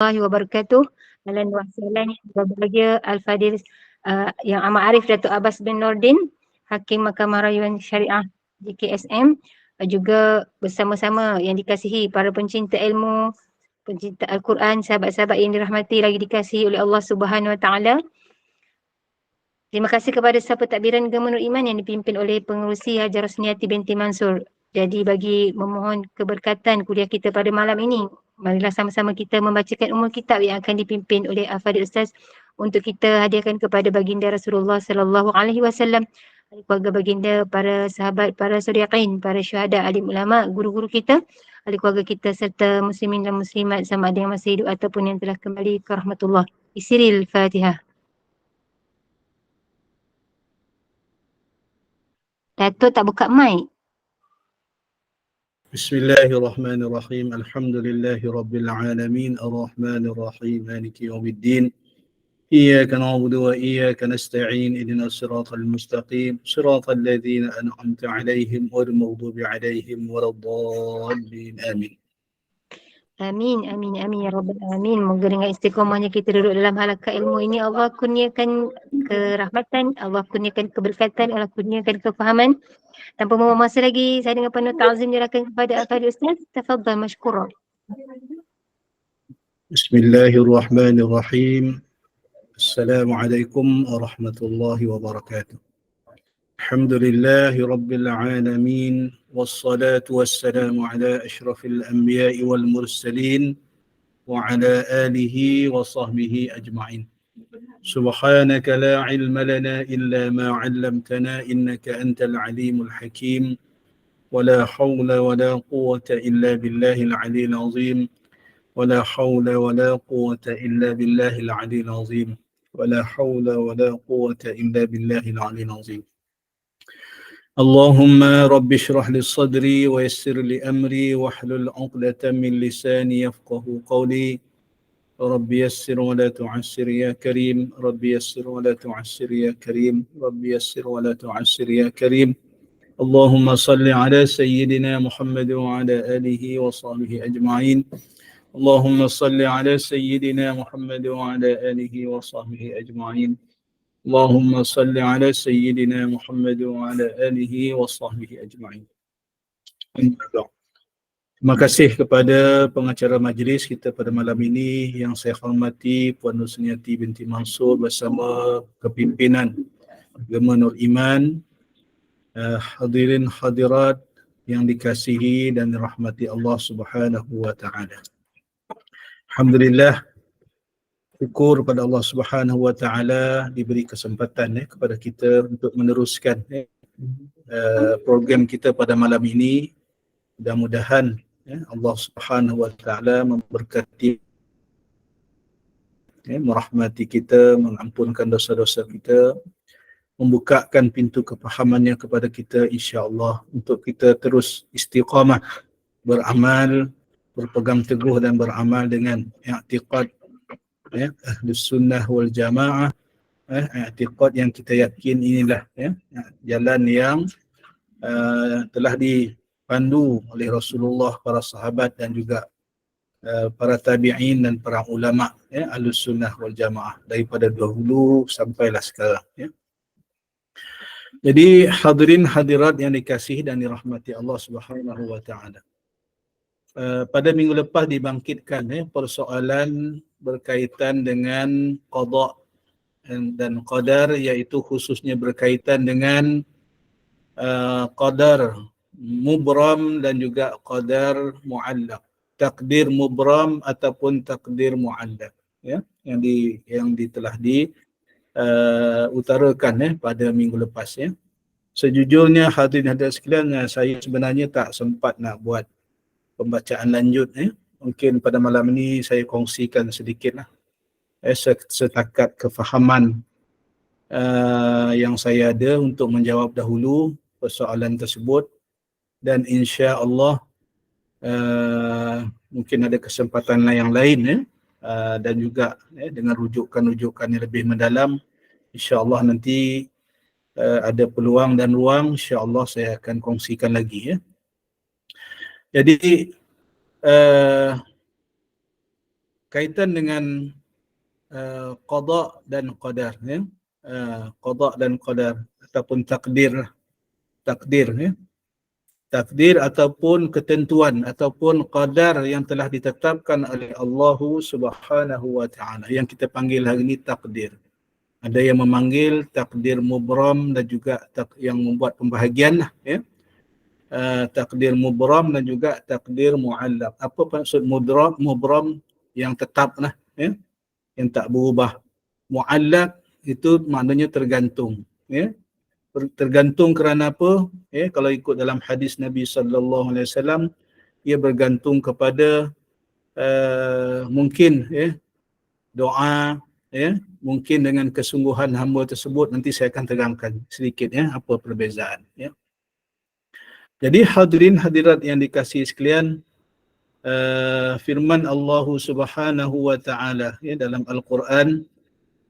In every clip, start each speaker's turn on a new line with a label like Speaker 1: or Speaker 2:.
Speaker 1: wabarakatuh. Ahlan wa sahlan yang berbahagia Al-Fadil yang amat arif Datuk Abbas bin Nordin, Hakim Mahkamah Rayuan Syariah JKSM, juga bersama-sama yang dikasihi para pencinta ilmu, pencinta Al-Quran, sahabat-sahabat yang dirahmati lagi dikasihi oleh Allah Subhanahu Wa Taala. Terima kasih kepada Sahabat Takbiran Agama Nur Iman yang dipimpin oleh Pengerusi Hajar Rosniati binti Mansur. Jadi bagi memohon keberkatan kuliah kita pada malam ini, marilah sama-sama kita membacakan umul kitab yang akan dipimpin oleh Al-Fadil Ustaz untuk kita hadiahkan kepada baginda Rasulullah sallallahu alaihi wasallam, keluarga baginda, para sahabat, para suriaqin, para syuhada, alim ulama, guru-guru kita, ahli keluarga kita serta muslimin dan muslimat sama ada yang masih hidup ataupun yang telah kembali ke rahmatullah. Isril Fatihah. Datuk tak buka mic.
Speaker 2: Bismillahirrahmanirrahim. Alhamdulillahi rabbil alamin. Ar-Rahmanir Rahim. Maliki yaumiddin. Iyyaka na'budu wa iyyaka nasta'in. Ihdinas siratal mustaqim. Siratal ladzina an'amta 'alaihim ghairil maghdubi 'alaihim waladdallin. Amin.
Speaker 1: Amin, amin, amin ya rabbal alamin. Moga dengan istiqamahnya kita duduk dalam halaqah ilmu ini, Allah kurniakan kerahmatan, Allah kurniakan keberkatan, Allah kurniakan kefahaman. Tanpa membuang masa lagi, saya dengan penuh ta'zim menyerahkan kepada Al-Fadil Ustaz. Tafadhal mashkura.
Speaker 2: Bismillahirrahmanirrahim. Assalamualaikum warahmatullahi wabarakatuh. Alhamdulillahi rabbil alamin. Wassalatu wassalamu ala ashrafil anbiya'i wal mursalin wa ala alihi wa sahbihi ajma'in. Subhanaka la ilma lana illa ma 'allamtana innaka antal alimul hakim. ولا حول ولا قوة إلا بالله العلي العظيم. ولا حول ولا قوة إلا بالله العلي العظيم. ولا حول ولا قوة إلا بالله العلي العظيم. اللهم رب اشرح لي صدري ويسر لي أمري واحلل عقدة من لساني يفقه قولي. رب يسر ولا تعسر يا كريم. رب يسر ولا تعسر يا كريم. رب يسر ولا تعسر يا كريم. اللهم صل على سيدنا محمد وعلى آله وصحبه أجمعين. اللهم صل على سيدنا محمد وعلى آله وصحبه أجمعين. اللهم صل على سيدنا محمد وعلى آله وصحبه أجمعين. Terima kasih kepada pengacara majlis kita pada malam ini yang saya hormati Puan Nusniati binti Mansur bersama kepimpinan Agama Nur Iman, hadirin hadirat yang dikasihi dan dirahmati Allah Subhanahu wa taala. Alhamdulillah, syukur kepada Allah Subhanahu wa taala diberi kesempatan kepada kita untuk meneruskan program kita pada malam ini. Mudah-mudahan Allah Subhanahu wa taala memberkati, merahmati kita, mengampunkan dosa-dosa kita, membukakan pintu kepahamannya kepada kita insya-Allah untuk kita terus istiqamah beramal, berpegang teguh dan beramal dengan i'tiqad Ahlus Sunnah wal Jamaah, i'tiqad yang kita yakin inilah jalan yang telah dipandu oleh Rasulullah, para sahabat dan juga para tabi'in dan para ulama Ahlus Sunnah wal Jamaah daripada dahulu sampailah sekarang Jadi hadirin hadirat yang dikasihi dan dirahmati Allah Subhanahu wa taala. Pada minggu lepas dibangkitkan persoalan berkaitan dengan qada dan qadar, iaitu khususnya berkaitan dengan qadar mubram dan juga qadar muallaq. Takdir mubram ataupun takdir muallaq, yang telah utarakan pada minggu lepas Sejujurnya hadirin hadirat sekalian, saya sebenarnya tak sempat nak buat pembacaan lanjut Mungkin pada malam ini saya kongsikan sedikitlah setakat kefahaman yang saya ada untuk menjawab dahulu persoalan tersebut, dan insya-Allah mungkin ada kesempatan yang lain dan juga dengan rujukan-rujukan yang lebih mendalam, insya-Allah nanti ada peluang dan ruang, insya-Allah saya akan kongsikan lagi ya. Jadi kaitan dengan qada dan qadar, ya. Qada dan qadar ataupun takdir ya. Takdir ataupun ketentuan ataupun qadar yang telah ditetapkan oleh Allah Subhanahu wa taala yang kita panggil hari ini takdir. Ada yang memanggil takdir mubram dan juga yang membuat pembahagian lah, ya. Takdir mubram dan juga takdir muallaq. Apa maksud mubram yang tetap lah, ya, yang tak berubah. Muallaq itu maknanya tergantung, ya. Tergantung kerana apa? Kalau ikut dalam hadis Nabi sallallahu alaihi wasallam, ia bergantung kepada mungkin, doa, mungkin dengan kesungguhan hamba tersebut. Nanti saya akan terangkan sedikit, apa perbezaan, ya. Jadi hadirin hadirat yang dikasihi sekalian, firman Allah Subhanahu wa taala, dalam Al-Quran,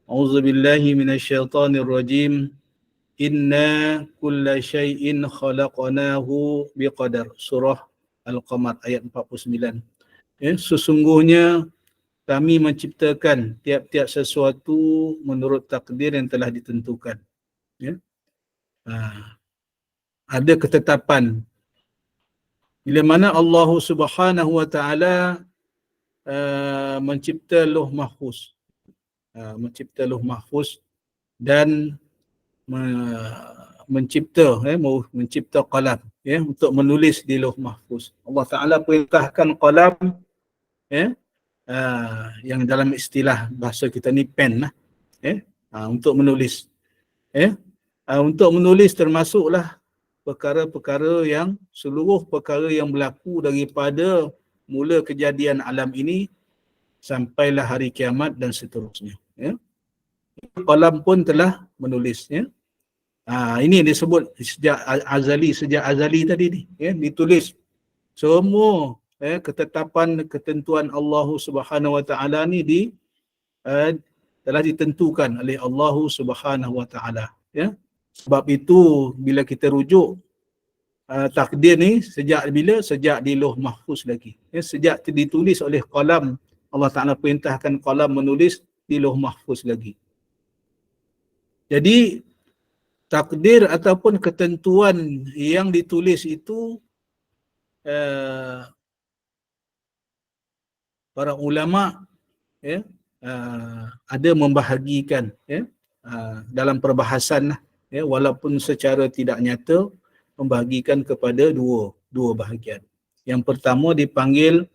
Speaker 2: A'udzubillahi minasyaitonirrajim. Inna kulla syai'in khalaqnahu biqadar. Surah Al-Qamar ayat 49. Sesungguhnya kami menciptakan tiap-tiap sesuatu menurut takdir yang telah ditentukan. Ya. Ada ketetapan. Bila mana Allah Subhanahu wa taala mencipta Lauh Mahfuz. Mencipta Lauh Mahfuz dan mencipta qalam, untuk menulis di Lauh Mahfuz. Allah Taala perintahkan qalam, yang dalam istilah bahasa kita ni pen lah, untuk menulis. Untuk menulis termasuklah perkara-perkara yang seluruh perkara yang berlaku daripada mula kejadian alam ini sampailah hari kiamat dan seterusnya. Qalam pun telah menulis, ini yang disebut sejak azali tadi ni, ditulis semua ketetapan ketentuan Allah Subhanahu wa taala ni telah ditentukan oleh Allah Subhanahu wa taala, ya. Sebab itu bila kita rujuk takdir ni sejak bila? Sejak di Lauh Mahfuz lagi, sejak ditulis oleh qalam. Allah Taala perintahkan qalam menulis di Lauh Mahfuz lagi. Jadi takdir ataupun ketentuan yang ditulis itu para ulama, ada membahagikan, dalam perbahasan, walaupun secara tidak nyata membahagikan kepada dua bahagian. Yang pertama dipanggil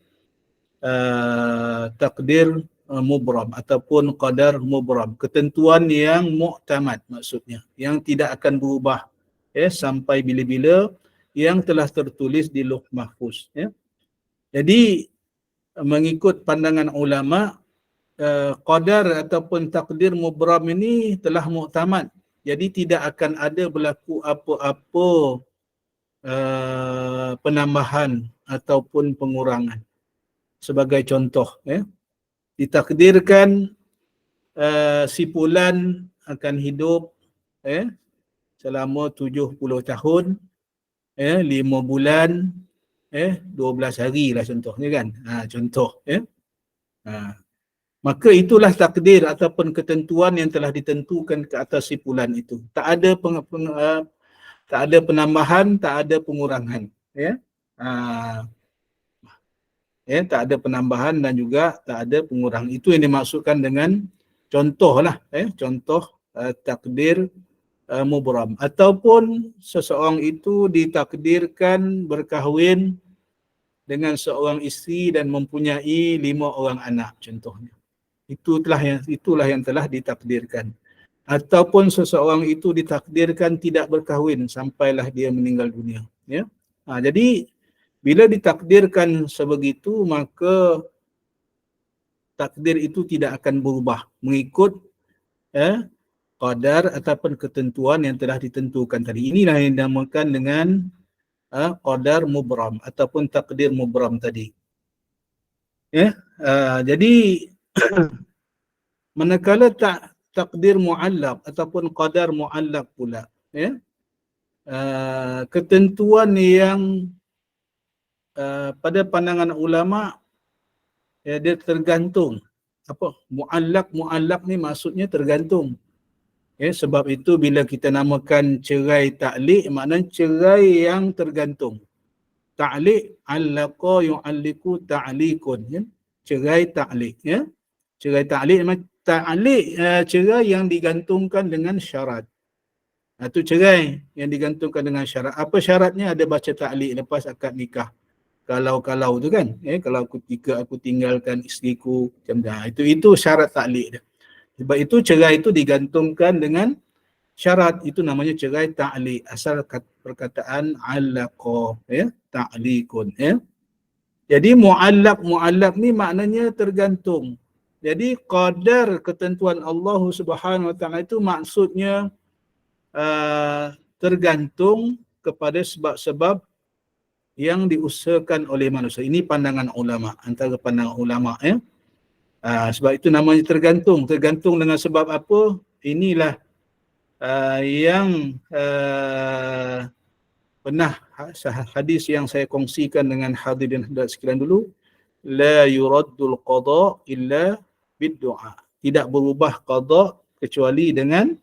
Speaker 2: takdir mubram ataupun qadar mubram, ketentuan yang muktamad, maksudnya yang tidak akan berubah sampai bila-bila, yang telah tertulis di Lauh Mahfuz. Jadi mengikut pandangan ulama, qadar ataupun takdir mubram ini telah muktamad. Jadi tidak akan ada berlaku apa-apa penambahan ataupun pengurangan. Sebagai contoh, ditakdirkan si fulan akan hidup selama 70 tahun, 5 bulan, 12 hari lah contohnya kan. Contoh, maka itulah takdir ataupun ketentuan yang telah ditentukan ke atas si fulan itu. Tak ada penambahan, tak ada pengurangan, tak ada penambahan dan juga tak ada pengurangan. Itu yang dimaksudkan dengan contoh lah, contoh takdir mubram. Ataupun seseorang itu ditakdirkan berkahwin dengan seorang isteri dan mempunyai 5 orang anak contohnya. Itulah yang telah ditakdirkan. Ataupun seseorang itu ditakdirkan tidak berkahwin sampailah dia meninggal dunia. Jadi bila ditakdirkan sebegitu, maka takdir itu tidak akan berubah mengikut qadar ataupun ketentuan yang telah ditentukan tadi. Inilah yang dinamakan dengan qadar mubram ataupun takdir mubram tadi. Jadi manakala takdir muallaq ataupun qadar muallaq pula, ketentuan yang pada pandangan ulama Ya, dia tergantung. Apa? Mu'allaq ni maksudnya tergantung. Ya, sebab itu bila kita namakan cerai ta'liq, maknanya cerai yang tergantung. Ta'liq, allaqa yu'alliqu ta'liqun. Ya? Cerai ta'liq. Ya? Cerai ta'liq, cerai yang digantungkan dengan syarat. Itu cerai yang digantungkan dengan syarat. Apa syaratnya? Ada baca ta'liq lepas akad nikah. Kalau tu kan, kalau jika aku tinggalkan isteriku macam dah, itu syarat ta'liq dia. Sebab itu cerai itu digantungkan dengan syarat, itu namanya cerai ta'liq. Asal perkataan allaqa, ya, ta'liqun, ya. Jadi mu'allaq ni maknanya tergantung. Jadi qadar ketentuan Allah Subhanahu Wa Taala itu maksudnya tergantung kepada sebab-sebab yang diusahakan oleh manusia. Ini pandangan ulama, antara pandangan ulama, ya. Sebab itu namanya tergantung. Tergantung dengan sebab apa? Inilah yang pernah hadis yang saya kongsikan dengan hadirin hadirat sekalian dulu. La yuraddul qada illa bid-du'a. Tidak berubah qada kecuali dengan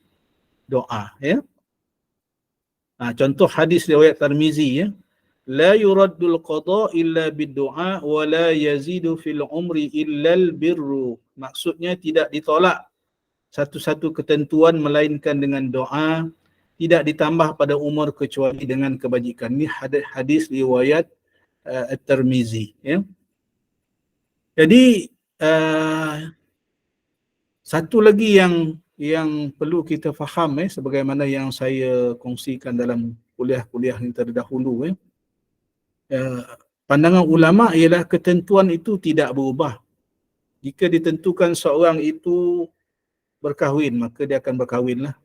Speaker 2: doa, ya. Contoh hadis riwayat Tirmizi, ya. La yuraddul qada illa bid-du'a wa la yazidu fil umri illa al-birru. Maksudnya tidak ditolak satu-satu ketentuan melainkan dengan doa, tidak ditambah pada umur kecuali dengan kebajikan. Ini hadis riwayat At-Tirmizi, ya. Jadi satu lagi yang perlu kita faham, sebagaimana yang saya kongsikan dalam kuliah-kuliah yang terdahulu, pandangan ulama ialah ketentuan itu tidak berubah. Jika ditentukan seorang itu berkahwin, maka dia akan berkahwinlah.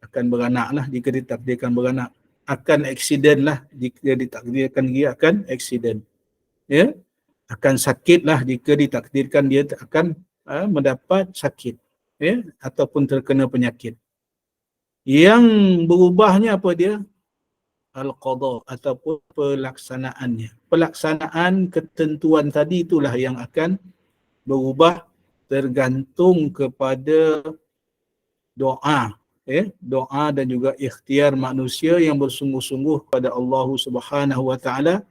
Speaker 2: Akan beranaklah jika ditakdirkan beranak. Akan aksiden lah jika ditakdirkan dia akan aksiden. Ya? Akan sakitlah jika ditakdirkan dia akan mendapat sakit. Ya? Ataupun terkena penyakit. Yang berubahnya apa dia? Al-qadha ataupun pelaksanaannya. Pelaksanaan ketentuan tadi itulah yang akan berubah tergantung kepada doa, doa dan juga ikhtiar manusia yang bersungguh-sungguh kepada Allah Subhanahu Wa Taala,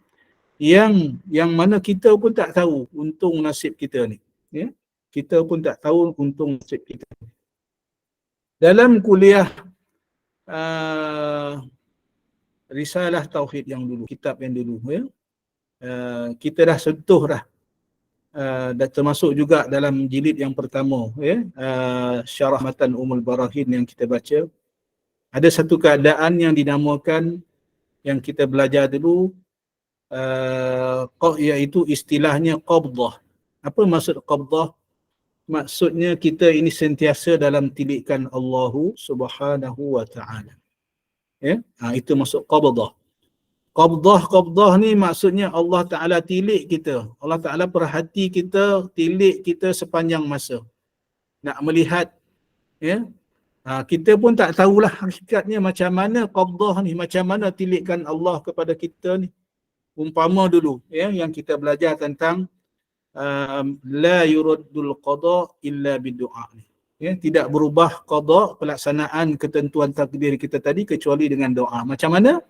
Speaker 2: yang mana kita pun tak tahu untung nasib kita ni, ya. Kita pun tak tahu untung nasib kita. Dalam kuliah Risalah Tauhid yang dulu, kitab yang dulu, ya, kita dah sentuh dah, dan termasuk juga dalam jilid yang pertama, ya, Syarah Matan Ummul Barahin yang kita baca. Ada satu keadaan yang dinamakan, yang kita belajar dulu, iaitu istilahnya qabdah. Apa maksud qabdah? Maksudnya kita ini sentiasa dalam tilikan Allah Subhanahu Wa Taala. Ya, itu maksud qabdah. Qabdah ni maksudnya Allah Ta'ala tilik kita. Allah Ta'ala perhati kita, tilik kita sepanjang masa. Nak melihat, ya. Kita pun tak tahulah hakikatnya macam mana qabdah ni, macam mana tilikan Allah kepada kita ni. Umpama dulu, ya, yang kita belajar tentang la yuraddul qada illa bid-du'a ni. Ya, tidak berubah qada, pelaksanaan ketentuan takdir kita tadi kecuali dengan doa. Macam mana?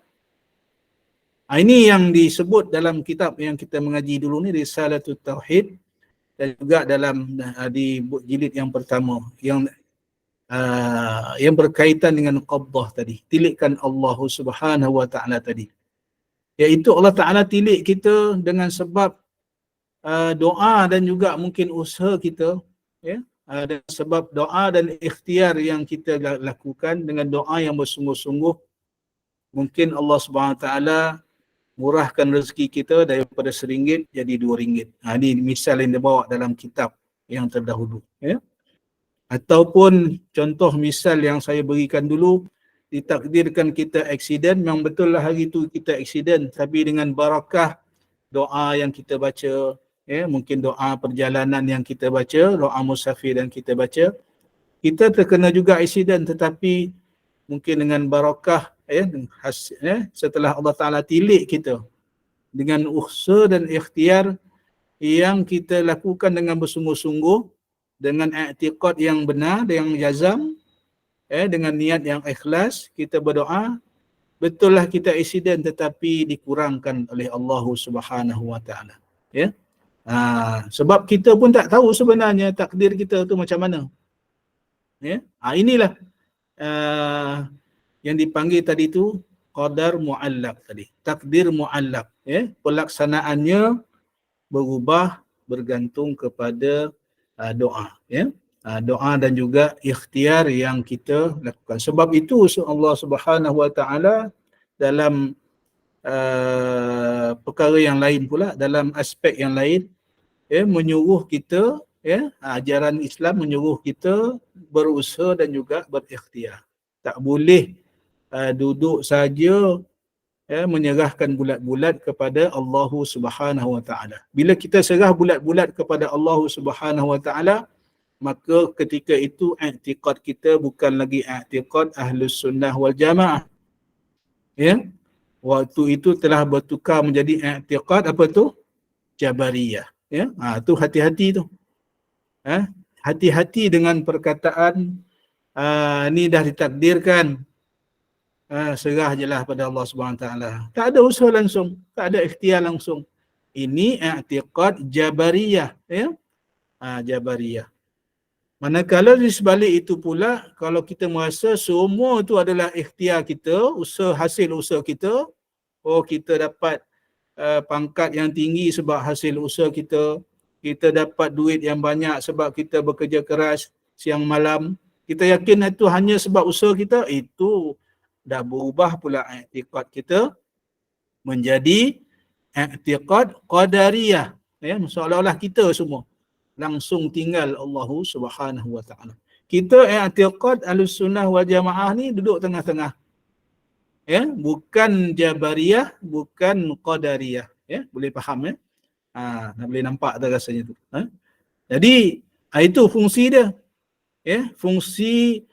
Speaker 2: Ini yang disebut dalam kitab yang kita mengaji dulu ni, Risalatul Tauhid, dan juga dalam di jilid yang pertama yang berkaitan dengan qabdah tadi, tilikan Allah Subhanahu Wa Taala tadi. Iaitu Allah Taala tilik kita dengan sebab doa dan juga mungkin usaha kita, ya. Dan sebab doa dan ikhtiar yang kita lakukan, dengan doa yang bersungguh-sungguh, mungkin Allah Subhanahu Wa Taala murahkan rezeki kita daripada RM1 jadi RM2. Ini misal yang dibawa dalam kitab yang terdahulu, ya. Ataupun contoh misal yang saya berikan dulu, ditakdirkan kita aksiden, memang betul lah hari itu kita aksiden, tapi dengan barakah doa yang kita baca, ya, mungkin doa perjalanan yang kita baca, doa musafir yang kita baca, kita terkena juga aksiden, tetapi mungkin dengan barakah, setelah Allah Ta'ala tilik kita dengan usaha dan ikhtiar, yang kita lakukan dengan bersungguh-sungguh, dengan i'tiqad yang benar, yang jazam, dengan niat yang ikhlas, kita berdoa, betullah kita accident tetapi dikurangkan oleh Allah Subhanahu wa taala. Ya. Sebab kita pun tak tahu sebenarnya takdir kita tu macam mana. Ya. Inilah yang dipanggil tadi tu qadar muallaq tadi. Takdir muallaq, ya. Pelaksanaannya berubah bergantung kepada doa, ya. Doa dan juga ikhtiar yang kita lakukan. Sebab itu Allah Subhanahu wa taala dalam perkara yang lain pula, dalam aspek yang lain, menyuruh kita, ajaran Islam menyuruh kita berusaha dan juga berikhtiar. Tak boleh duduk saja menyerahkan bulat-bulat kepada Allah Subhanahu wa taala. Bila kita serah bulat-bulat kepada Allah Subhanahu wa taala, maka ketika itu i'tiqad kita bukan lagi i'tiqad Ahlus Sunnah wal Jamaah. Ya. Waktu itu telah bertukar menjadi i'tiqad apa tu? Jabariyah. Ya. Tu hati-hati tu. Hati-hati dengan perkataan ni dah ditakdirkan. Serah je lah pada Allah SWT. Tak ada usaha langsung, tak ada ikhtiar langsung. Ini i'tiqad Jabariyah, ya. Jabariyah. Manakala di sebalik itu pula, kalau kita merasa semua itu adalah ikhtiar kita, hasil usaha kita, kita dapat pangkat yang tinggi sebab hasil usaha kita dapat duit yang banyak sebab kita bekerja keras siang malam, kita yakin itu hanya sebab usaha kita, itu dah berubah pula i'tiqad kita menjadi i'tiqad qadariyah. Ya, seolah-olah kita semua langsung tinggal Allah Subhanahu wa taala. Kita i'tiqad Ahlussunnah wal Jamaah ni duduk tengah-tengah. Ya, bukan Jabariyah, bukan Qadariyah. Ya, boleh faham ya? Boleh nampak tak rasanya tu. Jadi, itu fungsi dia. Ya, fungsi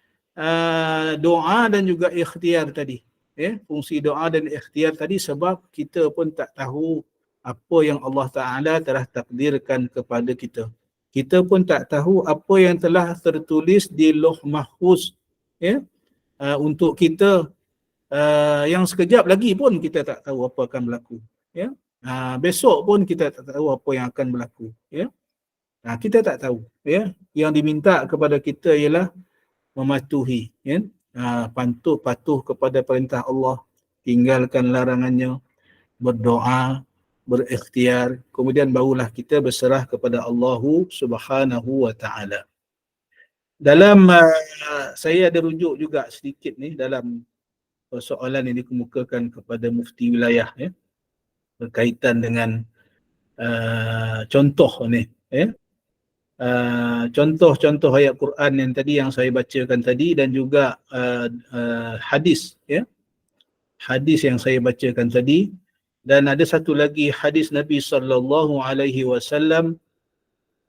Speaker 2: doa dan juga ikhtiar tadi. Ya, fungsi doa dan ikhtiar tadi sebab kita pun tak tahu apa yang Allah Ta'ala telah takdirkan kepada kita. Kita pun tak tahu apa yang telah tertulis di Lauh Mahfuz, ya, untuk kita, yang sekejap lagi pun kita tak tahu apa akan berlaku, ya. Besok pun kita tak tahu apa yang akan berlaku, ya. Kita tak tahu, ya. Yang diminta kepada kita ialah mematuhi, ya. Patuh kepada perintah Allah, tinggalkan larangannya, berdoa, berikhtiar, kemudian barulah kita berserah kepada Allah Subhanahu wa taala. Dalam saya ada rujuk juga sedikit ni dalam persoalan yang dikemukakan kepada mufti wilayah, ya, berkaitan dengan contoh ni, ya. Contoh-contoh ayat Quran yang tadi yang saya bacakan tadi dan juga hadis, ya. Hadis yang saya bacakan tadi. Dan ada satu lagi hadis Nabi sallallahu alaihi wasallam,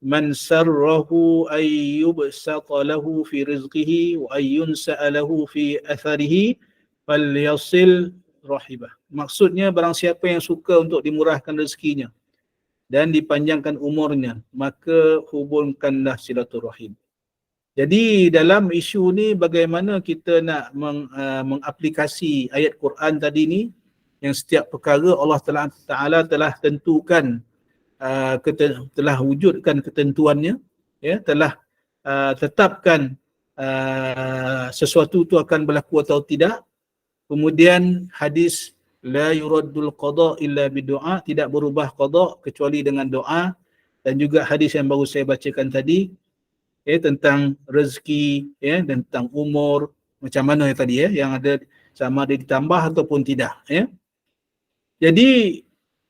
Speaker 2: man sarrahu ay yubsata lahu fi rizqihi wa ay yunsa'a lahu fi atharihi falyasil rahibah. Maksudnya barang siapa yang suka untuk dimurahkan rezekinya dan dipanjangkan umurnya, maka hubungkanlah silaturahim. Jadi dalam isu ni bagaimana kita nak mengaplikasi ayat Quran tadi ni, yang setiap perkara Allah Ta'ala telah tentukan, telah wujudkan ketentuannya, ya, telah tetapkan sesuatu itu akan berlaku atau tidak. Kemudian hadis la yuraddul qada illa bidu'a, tidak berubah qada kecuali dengan doa. Dan juga hadis yang baru saya bacakan tadi, tentang rezeki, ya, tentang umur, macam mana tadi, yang ada sama ada ditambah ataupun tidak, ya. Jadi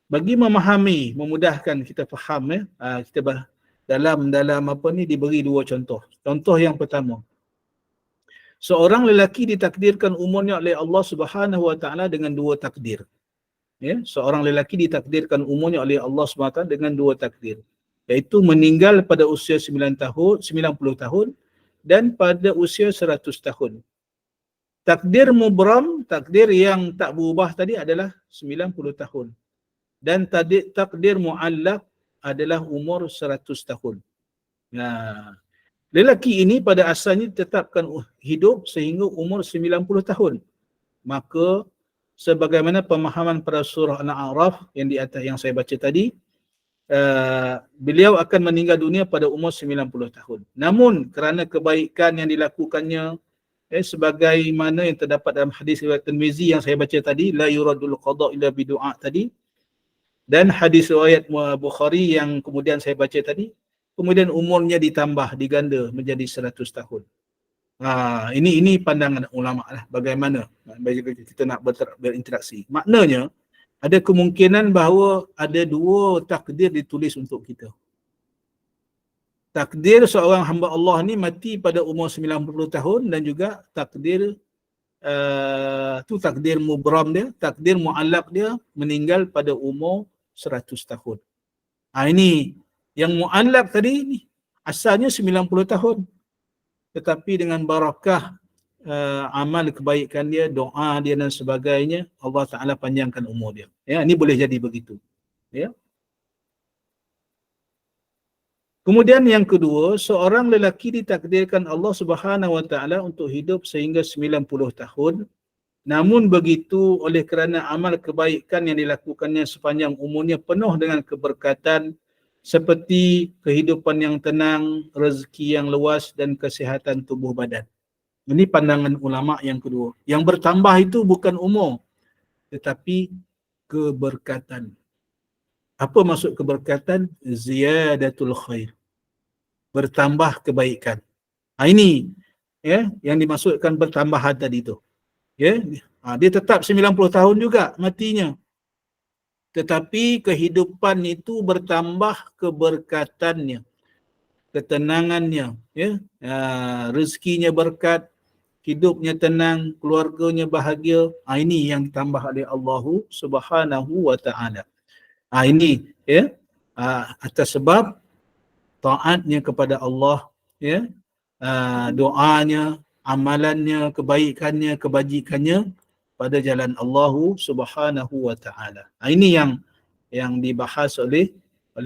Speaker 2: bagi memahami, memudahkan kita faham, kita dalam apa ni diberi dua contoh. Contoh yang pertama, seorang lelaki ditakdirkan umurnya oleh Allah Subhanahu wa taala dengan dua takdir. Ya, seorang lelaki ditakdirkan umurnya oleh Allah Subhanahu wa taala dengan dua takdir, iaitu meninggal pada usia 90 tahun dan pada usia 100 tahun. Takdir mubram, takdir yang tak berubah tadi adalah 90 tahun. Dan takdir mu'allaq adalah umur 100 tahun. Nah, lelaki ini pada asalnya ditetapkan hidup sehingga umur 90 tahun. Maka sebagaimana pemahaman pada surah Al-A'raf yang di atas yang saya baca tadi, beliau akan meninggal dunia pada umur 90 tahun. Namun kerana kebaikan yang dilakukannya, sebagaimana yang terdapat dalam hadis riwayat Tirmizi yang saya baca tadi, la yuradul qada illa bidu'a tadi, dan hadis riwayat Bukhari yang kemudian saya baca tadi, kemudian umurnya ditambah, diganda menjadi 100 tahun. Ini pandangan ulama lah bagaimana kita nak berinteraksi. Maknanya ada kemungkinan bahawa ada dua takdir ditulis untuk kita. Takdir seorang hamba Allah ni mati pada umur 90 tahun dan juga takdir takdir mubram dia, takdir mu'allaq dia meninggal pada umur 100 tahun. Ini yang mu'allaq tadi ni asalnya 90 tahun. Tetapi dengan barakah amal kebaikan dia, doa dia dan sebagainya, Allah Ta'ala panjangkan umur dia. Ya, ini boleh jadi begitu. Ya. Kemudian yang kedua, seorang lelaki ditakdirkan Allah Subhanahu Wa Ta'ala untuk hidup sehingga 90 tahun. Namun begitu, oleh kerana amal kebaikan yang dilakukannya sepanjang umurnya penuh dengan keberkatan seperti kehidupan yang tenang, rezeki yang luas dan kesihatan tubuh badan. Ini pandangan ulama yang kedua. Yang bertambah itu bukan umur, tetapi keberkatan. Apa maksud keberkatan? Ziyadatul khair. Bertambah kebaikan. Ini ya yang dimaksudkan bertambahan tadi tu. Ya, dia tetap 90 tahun juga matinya. Tetapi kehidupan itu bertambah keberkatannya, ketenangannya, ya, rezekinya berkat, hidupnya tenang, keluarganya bahagia. Ini yang ditambah oleh Allah Subhanahu Wa Ta'ala. Ini ya, atas sebab taatnya kepada Allah, ya, doanya, amalannya, kebaikannya, kebajikannya pada jalan Allah Subhanahu Wa Ta'ala. Ini yang dibahas oleh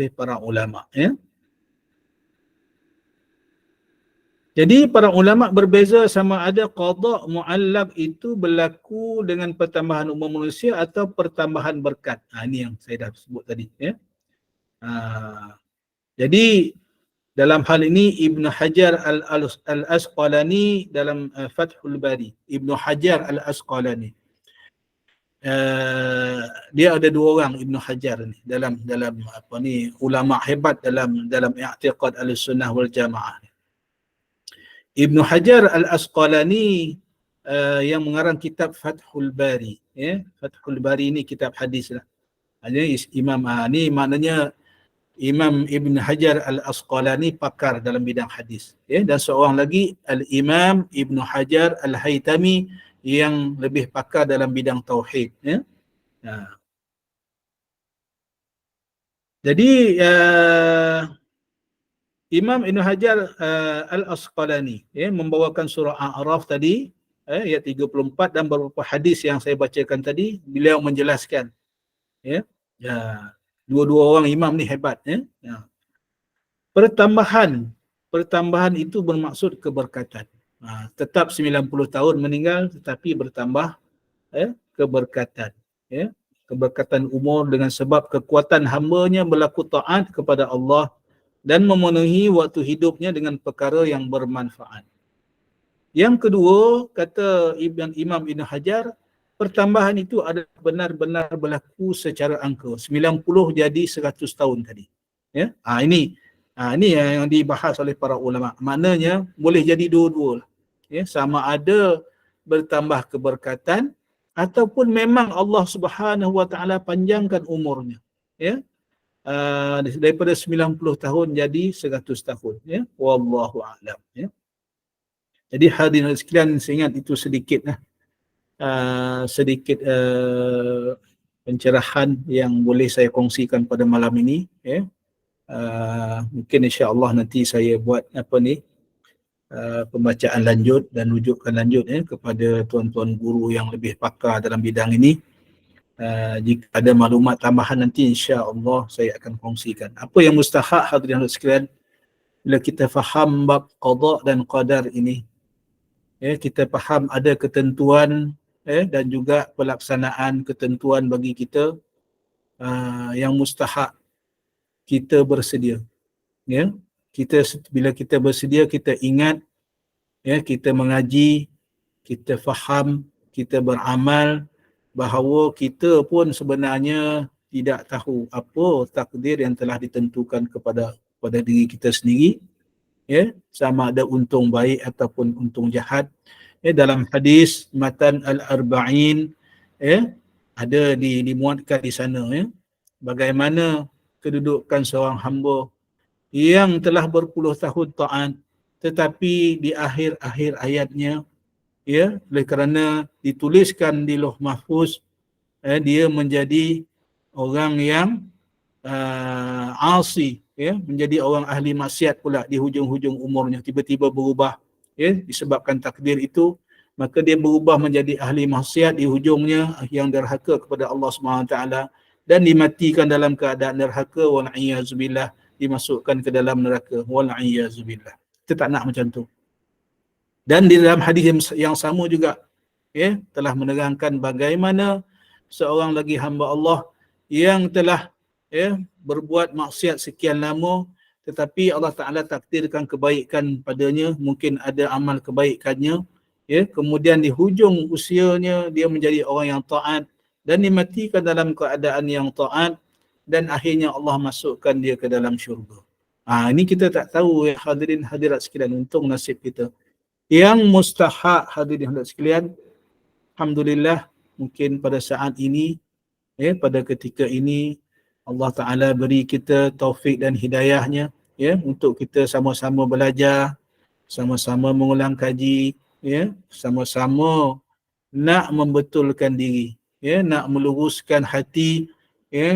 Speaker 2: para ulama, ya. Jadi para ulama berbeza sama ada qada mu'allaq itu berlaku dengan pertambahan umur manusia atau pertambahan berkat. Ini yang saya dah sebut tadi, ya. Jadi dalam hal ini Ibn Hajar Al-Asqalani dalam Fathul Bari, Ibn Hajar Al-Asqalani, dia ada dua orang Ibn Hajar ni dalam apa ni, ulama hebat dalam i'tiqad Ahlussunnah wal Jamaah. Ibn Hajar Al-Asqalani yang mengarang kitab Fathul Bari, ya. Fathul Bari ni kitab hadis lah. Imam ni maknanya Imam Ibn Hajar Al-Asqalani pakar dalam bidang hadis, ya. Dan seorang lagi Al-Imam Ibn Hajar Al-Haytami yang lebih pakar dalam bidang tauhid, ya. Jadi Imam Ibn Hajar Al-Asqalani, ya, membawakan surah A'raf tadi, ayat 34 dan beberapa hadis yang saya bacakan tadi, beliau menjelaskan, ya, dua-dua orang imam ni hebat, ya. Pertambahan itu bermaksud keberkatan. Tetap 90 tahun meninggal tetapi bertambah keberkatan, ya. Keberkatan umur dengan sebab kekuatan hamba-Nya berlaku taat kepada Allah dan memenuhi waktu hidupnya dengan perkara yang bermanfaat. Yang kedua, kata Imam Ibn Hajar, pertambahan itu adalah benar-benar berlaku secara angka. 90 jadi 100 tahun tadi. Ya? Ini yang dibahas oleh para ulama. Maknanya boleh jadi dua-dua. Ya? Sama ada bertambah keberkatan ataupun memang Allah Subhanahu Wa Ta'ala panjangkan umurnya. Ya? Daripada 90 tahun jadi 100 tahun, ya. Wallahu a'lam, ya. Jadi hadirin sekalian, saya ingat itu sedikit pencerahan yang boleh saya kongsikan pada malam ini, ya. Mungkin insya-Allah nanti saya buat pembacaan lanjut dan rujukan lanjut, ya, kepada tuan-tuan guru yang lebih pakar dalam bidang ini Jika ada maklumat tambahan nanti insya-Allah saya akan kongsikan. Apa yang mustahak hadirin sekalian, bila kita faham bab qada dan qadar ini, kita faham ada ketentuan dan juga pelaksanaan ketentuan bagi kita yang mustahak kita bersedia. Bila kita bersedia, kita ingat, kita mengaji, kita faham, kita beramal bahawa kita pun sebenarnya tidak tahu apa takdir yang telah ditentukan kepada diri kita sendiri, sama ada untung baik ataupun untung jahat. Dalam hadis matan al-arba'in, ada dimuatkan di sana, bagaimana kedudukan seorang hamba yang telah berpuluh tahun taat, tetapi di akhir-akhir ayatnya, oleh kerana dituliskan di Lauh Mahfuz, dia menjadi orang yang asi, menjadi orang ahli maksiat pula di hujung-hujung umurnya, tiba-tiba berubah, disebabkan takdir itu, maka dia berubah menjadi ahli maksiat di hujungnya yang derhaka kepada Allah SWT dan dimatikan dalam keadaan derhaka, wal'iyazubillah, dimasukkan ke dalam neraka, wal'iyazubillah. Kita tak nak macam tu. Dan di dalam hadis yang sama juga, telah menerangkan bagaimana seorang lagi hamba Allah yang telah berbuat maksiat sekian lama, tetapi Allah Ta'ala takdirkan kebaikan padanya, mungkin ada amal kebaikannya, kemudian di hujung usianya dia menjadi orang yang taat dan dimatikan dalam keadaan yang taat, dan akhirnya Allah masukkan dia ke dalam syurga. Ini kita tak tahu, hadirin hadirat sekalian, untung nasib kita. Yang mustahak hadirin hadirat sekalian, alhamdulillah, mungkin pada saat ini, pada ketika ini, Allah Ta'ala beri kita taufik dan hidayahnya, untuk kita sama-sama belajar, sama-sama mengulang kaji, sama-sama nak membetulkan diri, nak meluruskan hati,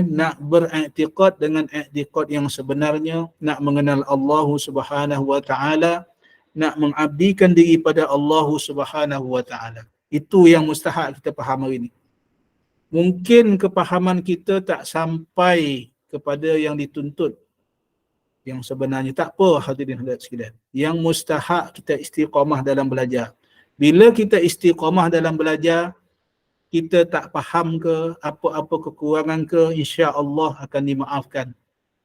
Speaker 2: nak beriktikad dengan iktikad yang sebenarnya, nak mengenal Allah Subhanahu wa Ta'ala, nak mengabdikan diri pada Allah Subhanahu wa Ta'ala. Itu yang mustahak kita faham hari ini. Mungkin kepahaman kita tak sampai kepada yang dituntut yang sebenarnya, tak apa hadirin hadirat sekalian. Yang mustahak kita istiqamah dalam belajar. Bila kita istiqamah dalam belajar, kita tak faham ke, apa-apa kekurangan ke, insya-Allah akan dimaafkan.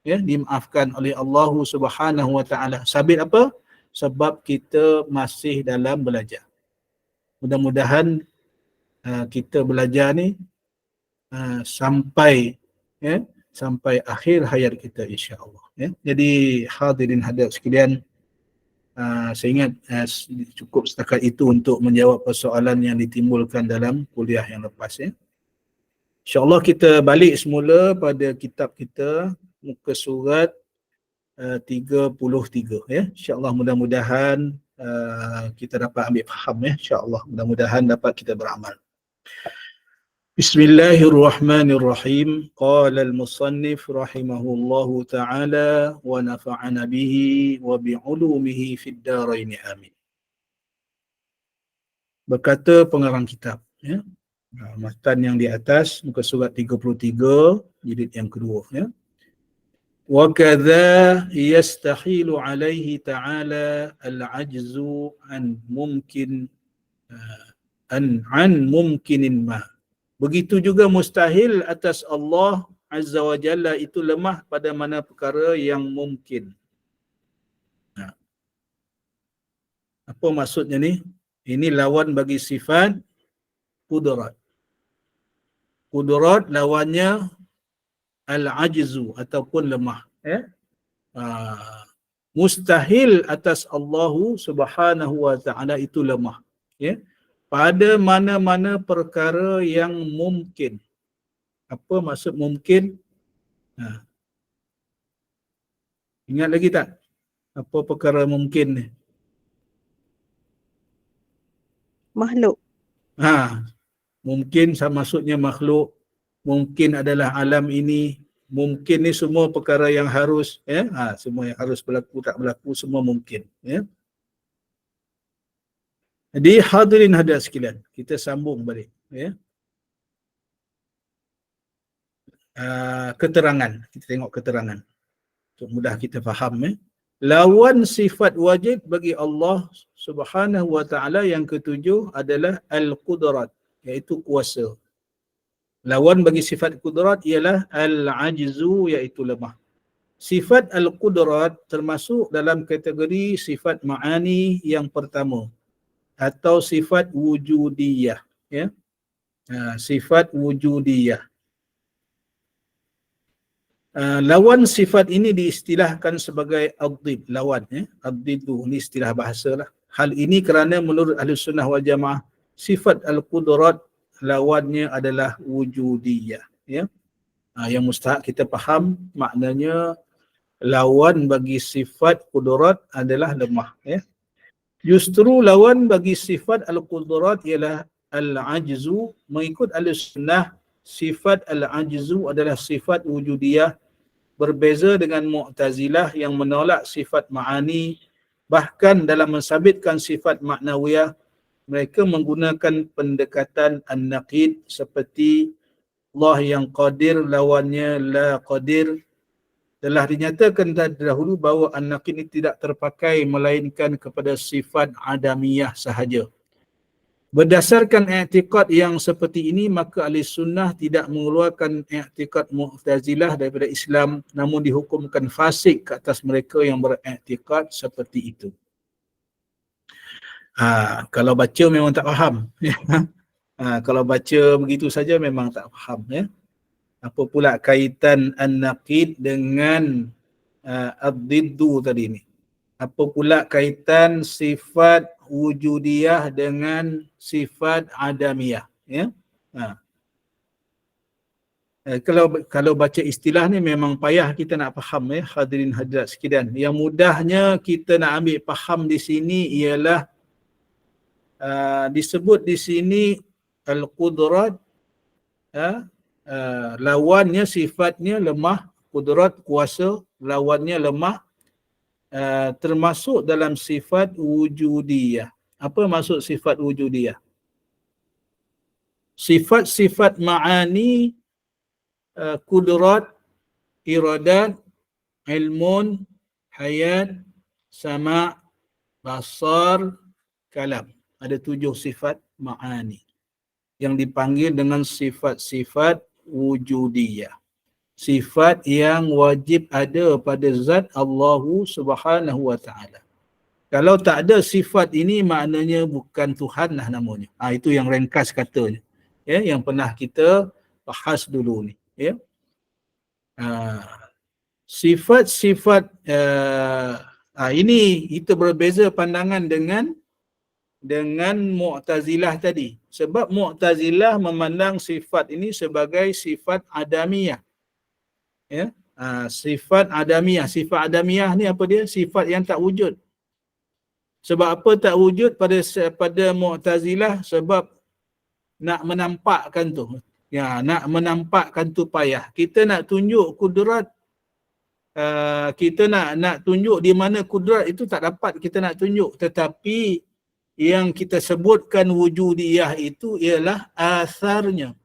Speaker 2: Dimaafkan oleh Allah Subhanahu wa Ta'ala. Sabit apa? Sebab kita masih dalam belajar. Mudah-mudahan kita belajar ni sampai akhir hayat kita, insya-Allah. Jadi hadirin hadirat sekalian, saya ingat cukup setakat itu untuk menjawab persoalan yang ditimbulkan dalam kuliah yang lepas. InsyaAllah kita balik semula pada kitab kita, muka surat 33. InsyaAllah mudah-mudahan kita dapat ambil faham. InsyaAllah mudah-mudahan dapat kita beramal. Bismillahirrahmanirrahim. Qala al-musannif rahimahullahu ta'ala wa nafa'ana bihi wa bi'ulumihi fid darain amin. Berkata pengarang kitab, matan yang di atas, muka surat 33, jilid yang kedua. Wa kadza yastahilu alaihi ta'ala al-ajzu an mumkinin ma. Begitu juga mustahil atas Allah Azza wa Jalla itu lemah pada mana perkara yang mungkin. Apa maksudnya ni? Ini lawan bagi sifat qudrat. Qudrat lawannya al-ajzu ataupun lemah. Mustahil atas Allah Subhanahu wa Ta'ala itu lemah. Pada mana-mana perkara yang mungkin. Apa maksud mungkin? Ingat lagi tak? Apa perkara mungkin ni?
Speaker 3: Makhluk.
Speaker 2: Mungkin maksudnya makhluk. Mungkin adalah alam ini. Mungkin ni semua perkara yang harus. Semua yang harus berlaku, tak berlaku, semua mungkin. Jadi hadirin hadirat sekalian, kita sambung balik. keterangan. Kita tengok keterangan untuk mudah kita faham. Lawan sifat wajib bagi Allah Subhanahu wa taala yang ketujuh adalah al-qudrat, iaitu kuasa. Lawan bagi sifat qudrat ialah al-ajzu, iaitu lemah. Sifat al-qudrat termasuk dalam kategori sifat ma'ani yang pertama atau sifat wujudiyah, ya. Sifat wujudiyah. Lawan sifat ini diistilahkan sebagai ad-did, lawan, ya. Ad-did tu ni istilah bahasa lah. Hal ini kerana menurut Ahlussunnah wal Jamaah sifat al-qudrat lawannya adalah wujudiyah, ya. Yang mustahak kita faham maknanya lawan bagi sifat qudrat adalah lemah, ya. Justru lawan bagi sifat al-qudrat ialah al-ajzu. Mengikut Ahlussunnah, sifat al-ajzu adalah sifat wujudiyah, berbeza dengan Mu'tazilah yang menolak sifat ma'ani. Bahkan dalam mensabitkan sifat maknawiyah, mereka menggunakan pendekatan an-naqid seperti Allah yang qadir lawannya la qadir. Telah dinyatakan terdahulu bahawa an-naqid ini tidak terpakai melainkan kepada sifat adamiyah sahaja. Berdasarkan i'tiqad yang seperti ini, maka ahli sunnah tidak mengeluarkan i'tiqad Mu'tazilah daripada Islam, namun dihukumkan fasik ke atas mereka yang beriktikad seperti itu. Kalau baca memang tak faham. Kalau baca begitu saja memang tak faham, ya. Apa pula kaitan an-naqid dengan ad-diddu tadi ni? Apa pula kaitan sifat wujudiyah dengan sifat adamiyah, ya? Kalau baca istilah ni memang payah kita nak faham, ya, hadirin hadirat sekalian. Yang mudahnya kita nak ambil faham di sini ialah disebut di sini al-qudrat, lawannya sifatnya lemah, qudrat kuasa, lawannya lemah, termasuk dalam sifat wujudiyah. Apa maksud sifat wujudiyah? Sifat-sifat ma'ani, qudrat, iradat, ilmun, hayat, sama', basar, kalam. Ada 7 sifat ma'ani yang dipanggil dengan sifat-sifat wujudiyah. Sifat yang wajib ada pada zat Allah Subhanahu wa taala. Kalau tak ada sifat ini maknanya bukan Tuhan lah namanya. Itu yang ringkas katanya, ya, yang pernah kita bahas dulu ni, ya. Sifat-sifat ini kita berbeza pandangan dengan Mu'tazilah tadi. Sebab Mu'tazilah memandang sifat ini sebagai sifat adamiyah, ya. Sifat adamiyah. Sifat adamiyah ni apa dia? Sifat yang tak wujud. Sebab apa tak wujud pada Mu'tazilah? Sebab nak menampakkan tu. Ya, nak menampakkan tu payah. Kita nak tunjuk kudrat, kita nak tunjuk di mana kudrat itu tak dapat kita nak tunjuk. Tetapi yang kita sebutkan wujudiyah itu ialah asarnya.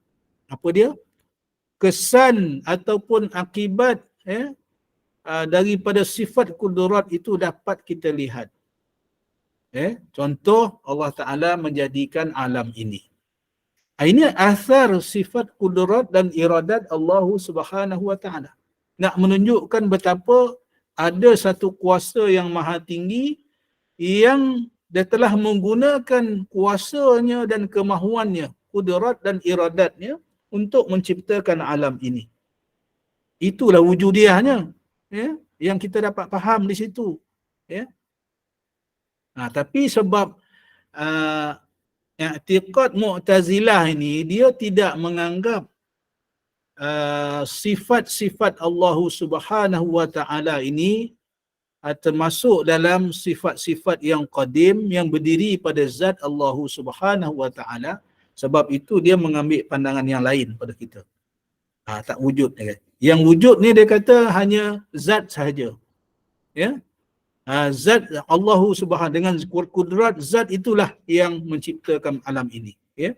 Speaker 2: Apa dia? Kesan ataupun akibat, ya, daripada sifat kudrat itu dapat kita lihat. Contoh, Allah Ta'ala menjadikan alam ini. Ini asar sifat kudrat dan iradat Allah Subhanahu wa Ta'ala. Nak menunjukkan betapa ada satu kuasa yang maha tinggi yang dia telah menggunakan kuasanya dan kemahuannya, kudrat dan iradatnya untuk menciptakan alam ini. Itulah wujudiyahnya, ya, yang kita dapat faham di situ, ya. Tapi sebab i'tiqad Mu'tazilah ini, dia tidak menganggap sifat-sifat Allah Subhanahu wa taala ini termasuk dalam sifat-sifat yang qadim yang berdiri pada zat Allah Subhanahu wa taala. Sebab itu dia mengambil pandangan yang lain pada kita. Tak wujud, ya. Yang wujud ni dia kata hanya zat sahaja, ya. Zat Allah Subhanahu dengan kudrat zat itulah yang menciptakan alam ini, ya.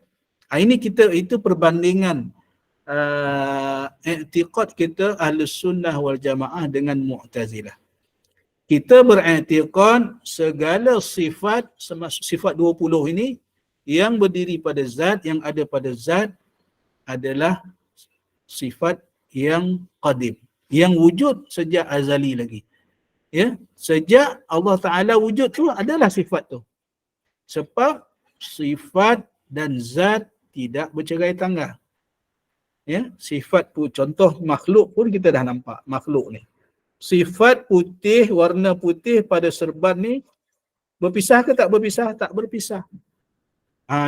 Speaker 2: Itu perbandingan i'tiqad kita Ahlus Sunnah wal Jamaah dengan Mu'tazilah. Kita beriktikad segala sifat, sifat 20 ini yang berdiri pada zat, yang ada pada zat adalah sifat yang qadim, yang wujud sejak azali lagi. Ya, sejak Allah Ta'ala wujud tu adalah sifat tu. Sebab sifat dan zat tidak bercerai tangga. Ya, sifat pun, contoh makhluk pun kita dah nampak makhluk ni. Sifat putih, warna putih pada serban ni berpisah ke tak berpisah? Tak berpisah.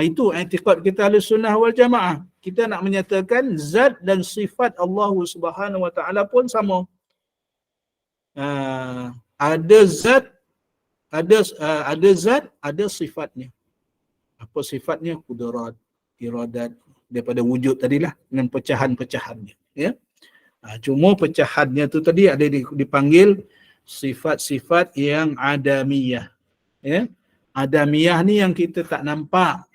Speaker 2: Itu i'tiqad kita Ahlus Sunnah wal Jamaah. Kita nak menyatakan zat dan sifat Allah Subhanahu Wa Taala pun sama. Ada zat, ada sifatnya. Apa sifatnya? Qudrat, iradat, daripada wujud tadilah dengan pecahan-pecahannya. Ya. Cuma pecahannya tu tadi ada dipanggil sifat-sifat yang adamiyah. Ya. Adamiyah ni yang kita tak nampak.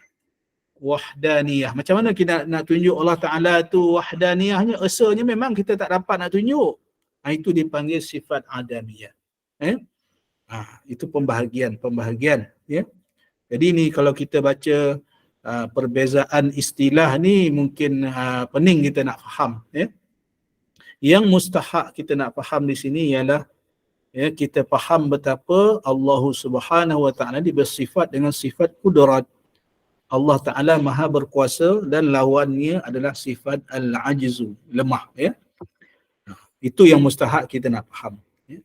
Speaker 2: Wahdaniyah. Macam mana kita nak tunjuk Allah Ta'ala tu wahdaniyahnya? Asalnya memang kita tak dapat nak tunjuk. Itu dipanggil sifat adamiyah. Itu pembahagian. Ya. Jadi ni kalau kita baca perbezaan istilah ni mungkin pening kita nak faham. Ya. Yang mustahak kita nak faham di sini ialah kita faham betapa Allah Subhanahu Wa Taala bersifat dengan sifat qudrat. Allah Ta'ala maha berkuasa dan lawannya adalah sifat al-ajzu, lemah. Ya. Itu yang mustahak kita nak faham. Ya.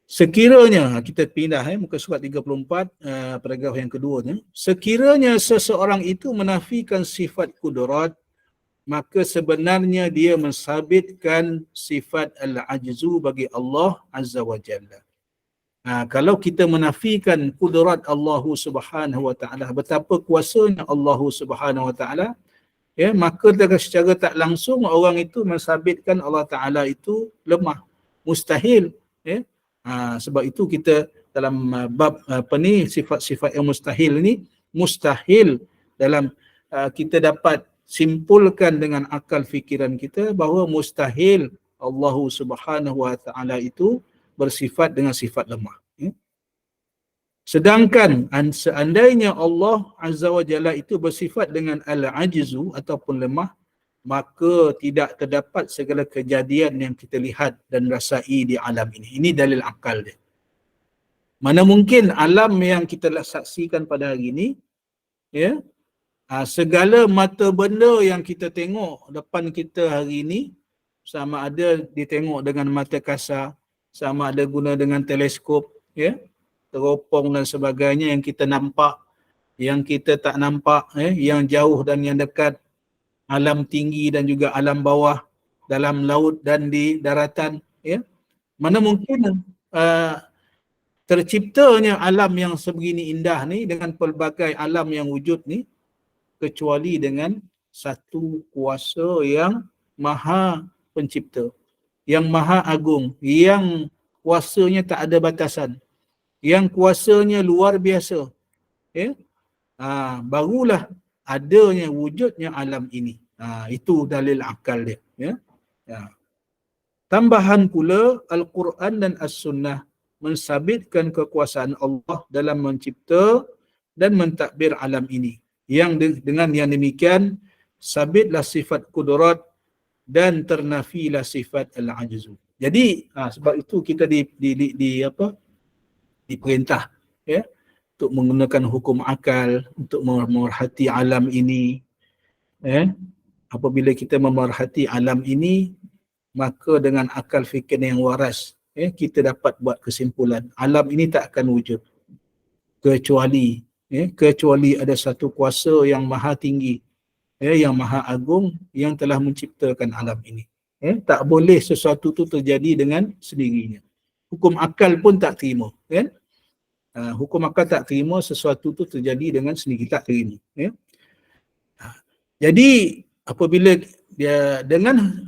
Speaker 2: Sekiranya, kita pindah muka surat 34, paragraf yang kedua ni. Sekiranya seseorang itu menafikan sifat qudrat, maka sebenarnya dia mensabitkan sifat al-ajzu bagi Allah Azza wa Jalla. Kalau kita menafikan kudrat Allah Subhanahu Wa Taala, betapa kuasanya Allah Subhanahu Wa Taala, ya, maka secara tak langsung orang itu mensabitkan Allah Taala itu lemah, mustahil. Ya. Sebab itu kita dalam bab sifat-sifat yang mustahil ni, mustahil dalam kita dapat simpulkan dengan akal fikiran kita bahawa mustahil Allah Subhanahu Wa Taala itu bersifat dengan sifat lemah. Ya. Sedangkan seandainya Allah Azza wa Jalla itu bersifat dengan al-ajzu ataupun lemah, maka tidak terdapat segala kejadian yang kita lihat dan rasai di alam ini. Ini dalil akal dia. Mana mungkin alam yang kita saksikan pada hari ini, ya, segala mata benda yang kita tengok depan kita hari ini, sama ada ditengok dengan mata kasar, sama ada guna dengan teleskop, ya, teropong dan sebagainya, yang kita nampak, yang kita tak nampak, yang jauh dan yang dekat, alam tinggi dan juga alam bawah, dalam laut dan di daratan, ya. Mana mungkin terciptanya alam yang sebegini indah ni dengan pelbagai alam yang wujud ni kecuali dengan satu kuasa yang maha pencipta, yang maha agung, yang kuasanya tak ada batasan, yang kuasanya luar biasa. Ya? Barulah adanya wujudnya alam ini. Itu dalil akal dia. Ya? Tambahan pula Al-Quran dan As-Sunnah mensabitkan kekuasaan Allah dalam mencipta dan mentadbir alam ini. Yang dengan yang demikian sabitlah sifat kudrat dan ternafilah sifat al-ajzu. Jadi sebab itu kita diperintah, ya, untuk menggunakan hukum akal untuk memerhati alam ini. Apabila kita memerhati alam ini, maka dengan akal fikir yang waras, kita dapat buat kesimpulan alam ini tak akan wujud kecuali ada satu kuasa yang maha tinggi, yang maha agung, yang telah menciptakan alam ini. Tak boleh sesuatu tu terjadi dengan sendirinya. Hukum akal pun tak terima, kan? Hukum akal tak terima sesuatu tu terjadi dengan sendiri, tak terima. Jadi apabila dia dengan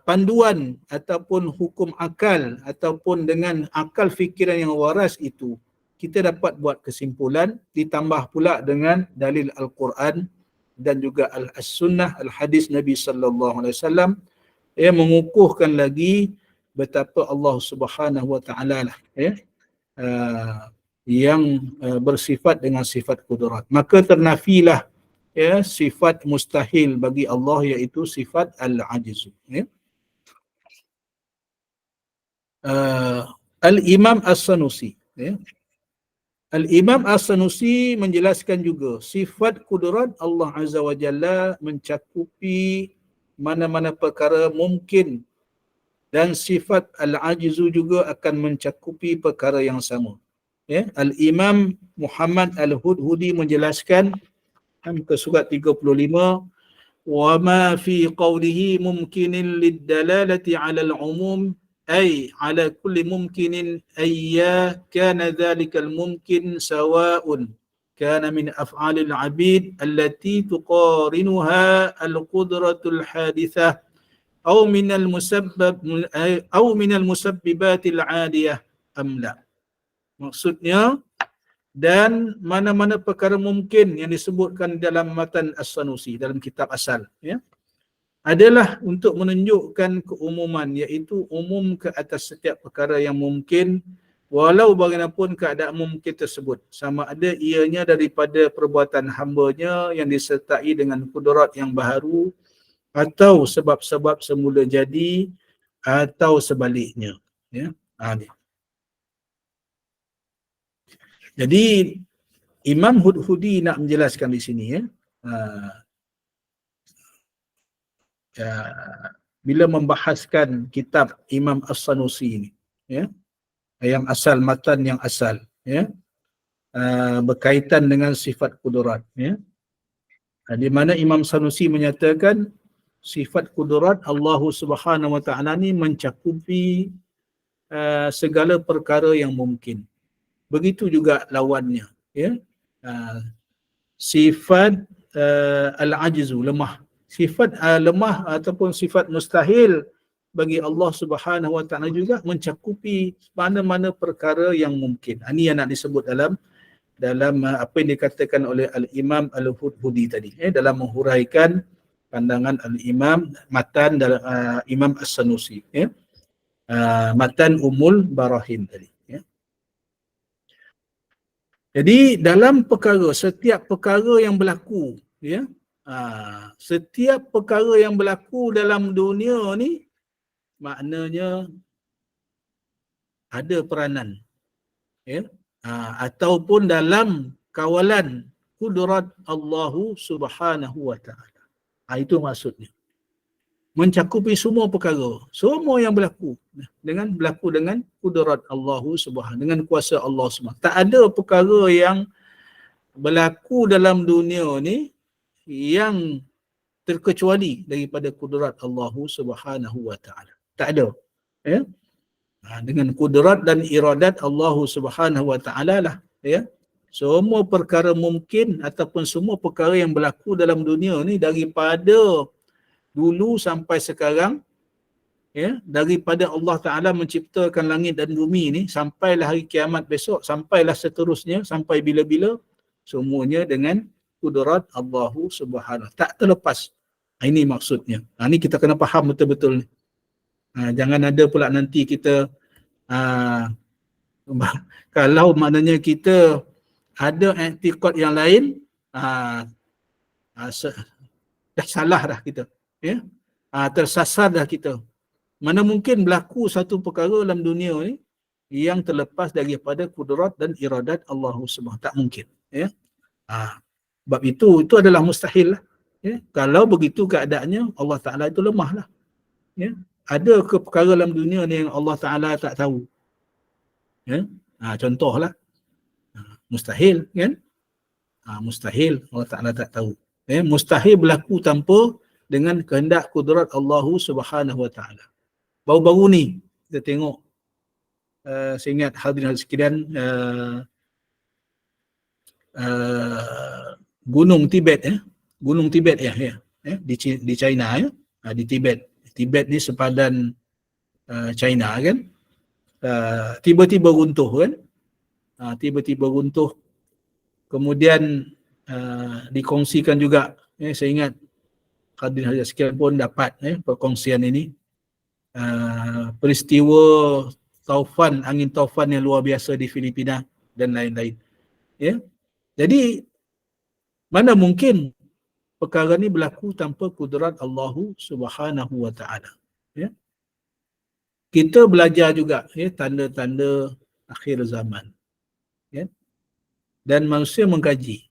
Speaker 2: panduan ataupun hukum akal ataupun dengan akal fikiran yang waras itu, kita dapat buat kesimpulan, ditambah pula dengan dalil Al-Quran dan juga al-sunnah, al-hadis Nabi sallallahu alaihi wasallam mengukuhkan lagi betapa Allah Subhanahu wa taala lah yang bersifat dengan sifat kudrat. Maka ternafilah sifat mustahil bagi Allah, iaitu sifat al-ajz. Al-Imam As-Sanusi Al-Imam As-Sanusi menjelaskan juga sifat kudrat Allah Azza wa Jalla mencakupi mana-mana perkara mungkin, dan sifat al-ajzu juga akan mencakupi perkara yang sama. Al-Imam Muhammad Al-Hudhudi menjelaskan ke surat 35, wa ma fi qawlihi mumkinin lid-dalalati 'ala al-'umum ay 'ala kulli mumkinin ayya kana dhalika al-mumkin sawa'un kana min af'alil 'abid allati tuqarinuha al-qudratul hadithah aw min al-musabbibatil 'adiyah am la. Maksudnya, dan mana-mana perkara mungkin yang disebutkan dalam matan As-Sanusi, dalam kitab asal, adalah untuk menunjukkan keumuman, iaitu umum ke atas setiap perkara yang mungkin, walau bagaimanapun keadaan mungkin tersebut, sama ada ianya daripada perbuatan hambanya yang disertai dengan kudrat yang baharu, atau sebab-sebab semula jadi, atau sebaliknya. Jadi Imam Hudhudi nak menjelaskan di sini bila membahaskan kitab Imam As-Sanusi ini, yang asal, matan yang asal, berkaitan dengan sifat kudrat, di mana Imam Sanusi menyatakan sifat kudrat Allah Subhanahu wa taala ni mencakupi segala perkara yang mungkin. Begitu juga lawannya, sifat al-ajzu, lemah. Sifat lemah ataupun sifat mustahil bagi Allah Subhanahu wa taala juga mencakupi mana-mana perkara yang mungkin. Ini yang nak disebut dalam apa yang dikatakan oleh Al-Imam Al-Hudhudi tadi, dalam menghuraikan pandangan Al-Imam matan dalam Imam As-Sanusi, matan Ummul Barahin tadi. Jadi dalam perkara, setiap perkara yang berlaku, setiap perkara yang berlaku dalam dunia ni, maknanya ada peranan, ataupun dalam kawalan kudrat Allah Subhanahu wa taala. Itu maksudnya. Mencakupi semua perkara, semua yang berlaku dengan kudrat Allah Subhanahu, dengan kuasa Allah Subhanahu. Tak ada perkara yang berlaku dalam dunia ni yang terkecuali daripada kudrat Allah Subhanahu wa taala. Tak ada. Dengan kudrat dan iradat Allah Subhanahu wa taala lah, semua perkara mungkin ataupun semua perkara yang berlaku dalam dunia ni, daripada dulu sampai sekarang, daripada Allah Ta'ala menciptakan langit dan bumi ni, sampailah hari kiamat besok, sampailah seterusnya, sampai bila-bila, semuanya dengan kudrat Allah Subhanahu. Tak terlepas. Ini maksudnya. Ini kita kena faham betul-betul ni. Jangan ada pula nanti kita, kalau maknanya kita ada i'tiqad yang lain, dah salah dah kita. Tersasar dah kita. Mana mungkin berlaku satu perkara dalam dunia ni yang terlepas daripada kudrat dan iradat Allah Subhanahu. Tak mungkin. Sebab itu adalah mustahil lah. Kalau begitu keadaannya, Allah Ta'ala itu lemah lah. Ada ke perkara dalam dunia ni yang Allah Ta'ala tak tahu? Contohlah, mustahil kan? Mustahil Allah Ta'ala tak tahu. Mustahil berlaku tanpa dengan kehendak kudrat Allah Subhanahu wa taala. Baru-baru ni kita tengok, saya ingat hadirin sekalian, Gunung Tibet, Gunung Tibet di China, di Tibet. Tibet ni sepadan China kan. Tiba-tiba runtuh kan. Tiba-tiba runtuh. Kemudian dikongsikan juga saya ingat hadirin sekian pun dapat perkongsian ini. Peristiwa taufan, angin taufan yang luar biasa di Filipina dan lain-lain. Ya. Jadi mana mungkin perkara ni berlaku tanpa kudrat Allah Subhanahu wa taala. Ya. Kita belajar juga tanda-tanda akhir zaman. Ya. Dan manusia mengkaji.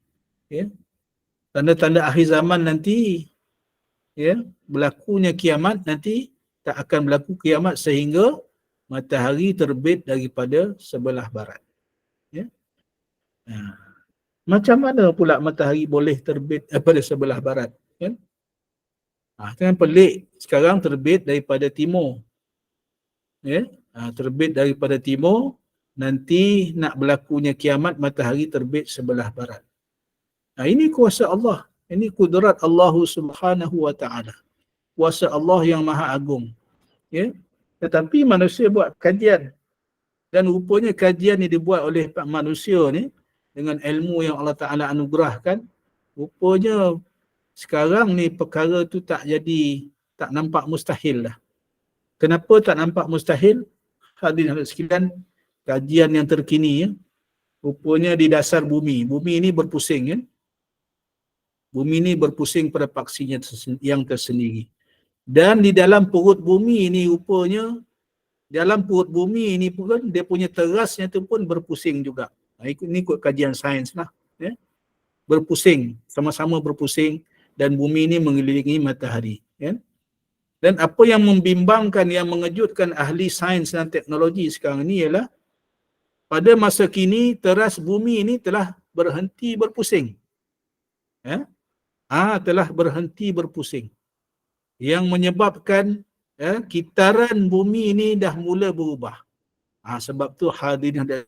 Speaker 2: Ya. Tanda-tanda akhir zaman nanti berlakunya kiamat nanti tak akan berlaku kiamat sehingga matahari terbit daripada sebelah barat. Ya. Macam mana pula matahari boleh terbit daripada sebelah barat? Kan? Kan pelik, sekarang terbit daripada timur. Ya. Terbit daripada timur, nanti nak berlakunya kiamat matahari terbit sebelah barat. Ini kuasa Allah. Ini kudrat Allah Subhanahu wa taala. Kuasa Allah yang maha agung. Ya. Tetapi manusia buat kajian. Dan rupanya kajian yang dibuat oleh manusia ni dengan ilmu yang Allah Ta'ala anugerahkan, rupanya sekarang ni perkara tu tak nampak mustahil lah. Kenapa tak nampak mustahil? Hadirin sekalian, kajian yang terkini rupanya di dasar bumi. Bumi ini berpusing kan? Bumi ini berpusing pada paksinya yang tersendiri. Dan di dalam perut bumi ini rupanya, dalam perut bumi ini pun dia punya terasnya tu pun berpusing juga. Ini ikut kajian sains lah. Ya. Berpusing, sama-sama berpusing dan bumi ini mengelilingi matahari. Ya. Dan apa yang membimbangkan, yang mengejutkan ahli sains dan teknologi sekarang ini ialah pada masa kini teras bumi ini telah berhenti berpusing. Ya. Telah berhenti berpusing. Yang menyebabkan kitaran bumi ini dah mula berubah. Sebab tu hadirin ada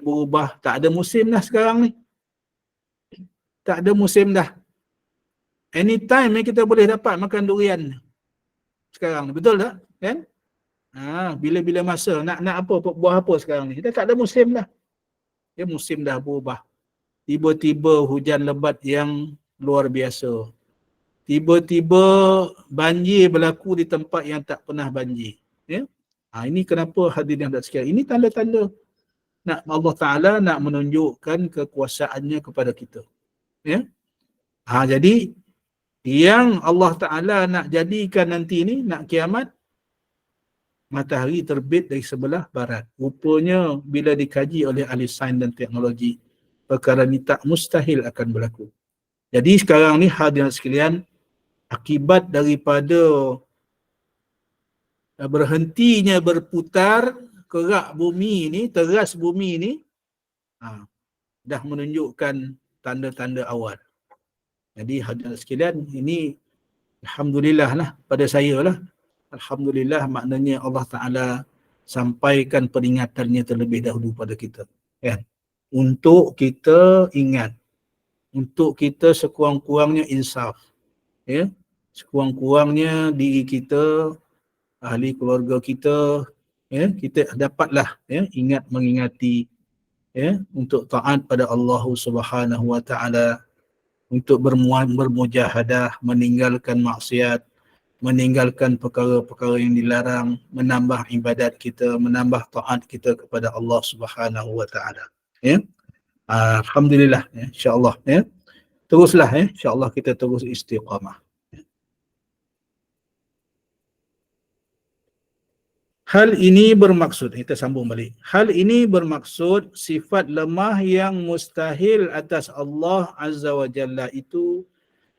Speaker 2: berubah, tak ada musim dah sekarang ni. Tak ada musim dah. Anytime kita boleh dapat makan durian sekarang ni, betul tak? Kan? Bila-bila masa nak apa, buah apa sekarang ni. Kita tak ada musim dah. Musim dah berubah. Tiba-tiba hujan lebat yang luar biasa. Tiba-tiba banjir berlaku di tempat yang tak pernah banjir. Ya? Ini kenapa hadirin dan sekalian. Ini tanda-tanda nak Allah Ta'ala nak menunjukkan kekuasaannya kepada kita. Ya? Jadi yang Allah Ta'ala nak jadikan nanti ni, nak kiamat, matahari terbit dari sebelah barat. Rupanya bila dikaji oleh ahli sains dan teknologi, perkara ni tak mustahil akan berlaku. Jadi sekarang ni hadirin sekalian, akibat daripada berhentinya berputar kerak bumi ni, teras bumi ni, dah menunjukkan tanda-tanda awal. Jadi hadirin sekalian, ini alhamdulillah lah pada saya lah. Alhamdulillah maknanya Allah Ta'ala sampaikan peringatannya terlebih dahulu pada kita. Ya. Untuk kita ingat. Untuk kita sekurang-kurangnya insaf. Ya. Sekurang-kurangnya diri kita, ahli keluarga kita, kita dapatlah ingat mengingati untuk taat pada Allah Subhanahu wa taala, untuk bermujahadah, meninggalkan maksiat, meninggalkan perkara-perkara yang dilarang, menambah ibadat kita, menambah taat kita kepada Allah Subhanahu wa taala. Alhamdulillah, insya-Allah teruslah insya-Allah kita terus istiqamah. Hal ini bermaksud, kita sambung balik. Hal ini bermaksud sifat lemah yang mustahil atas Allah Azza wa Jalla itu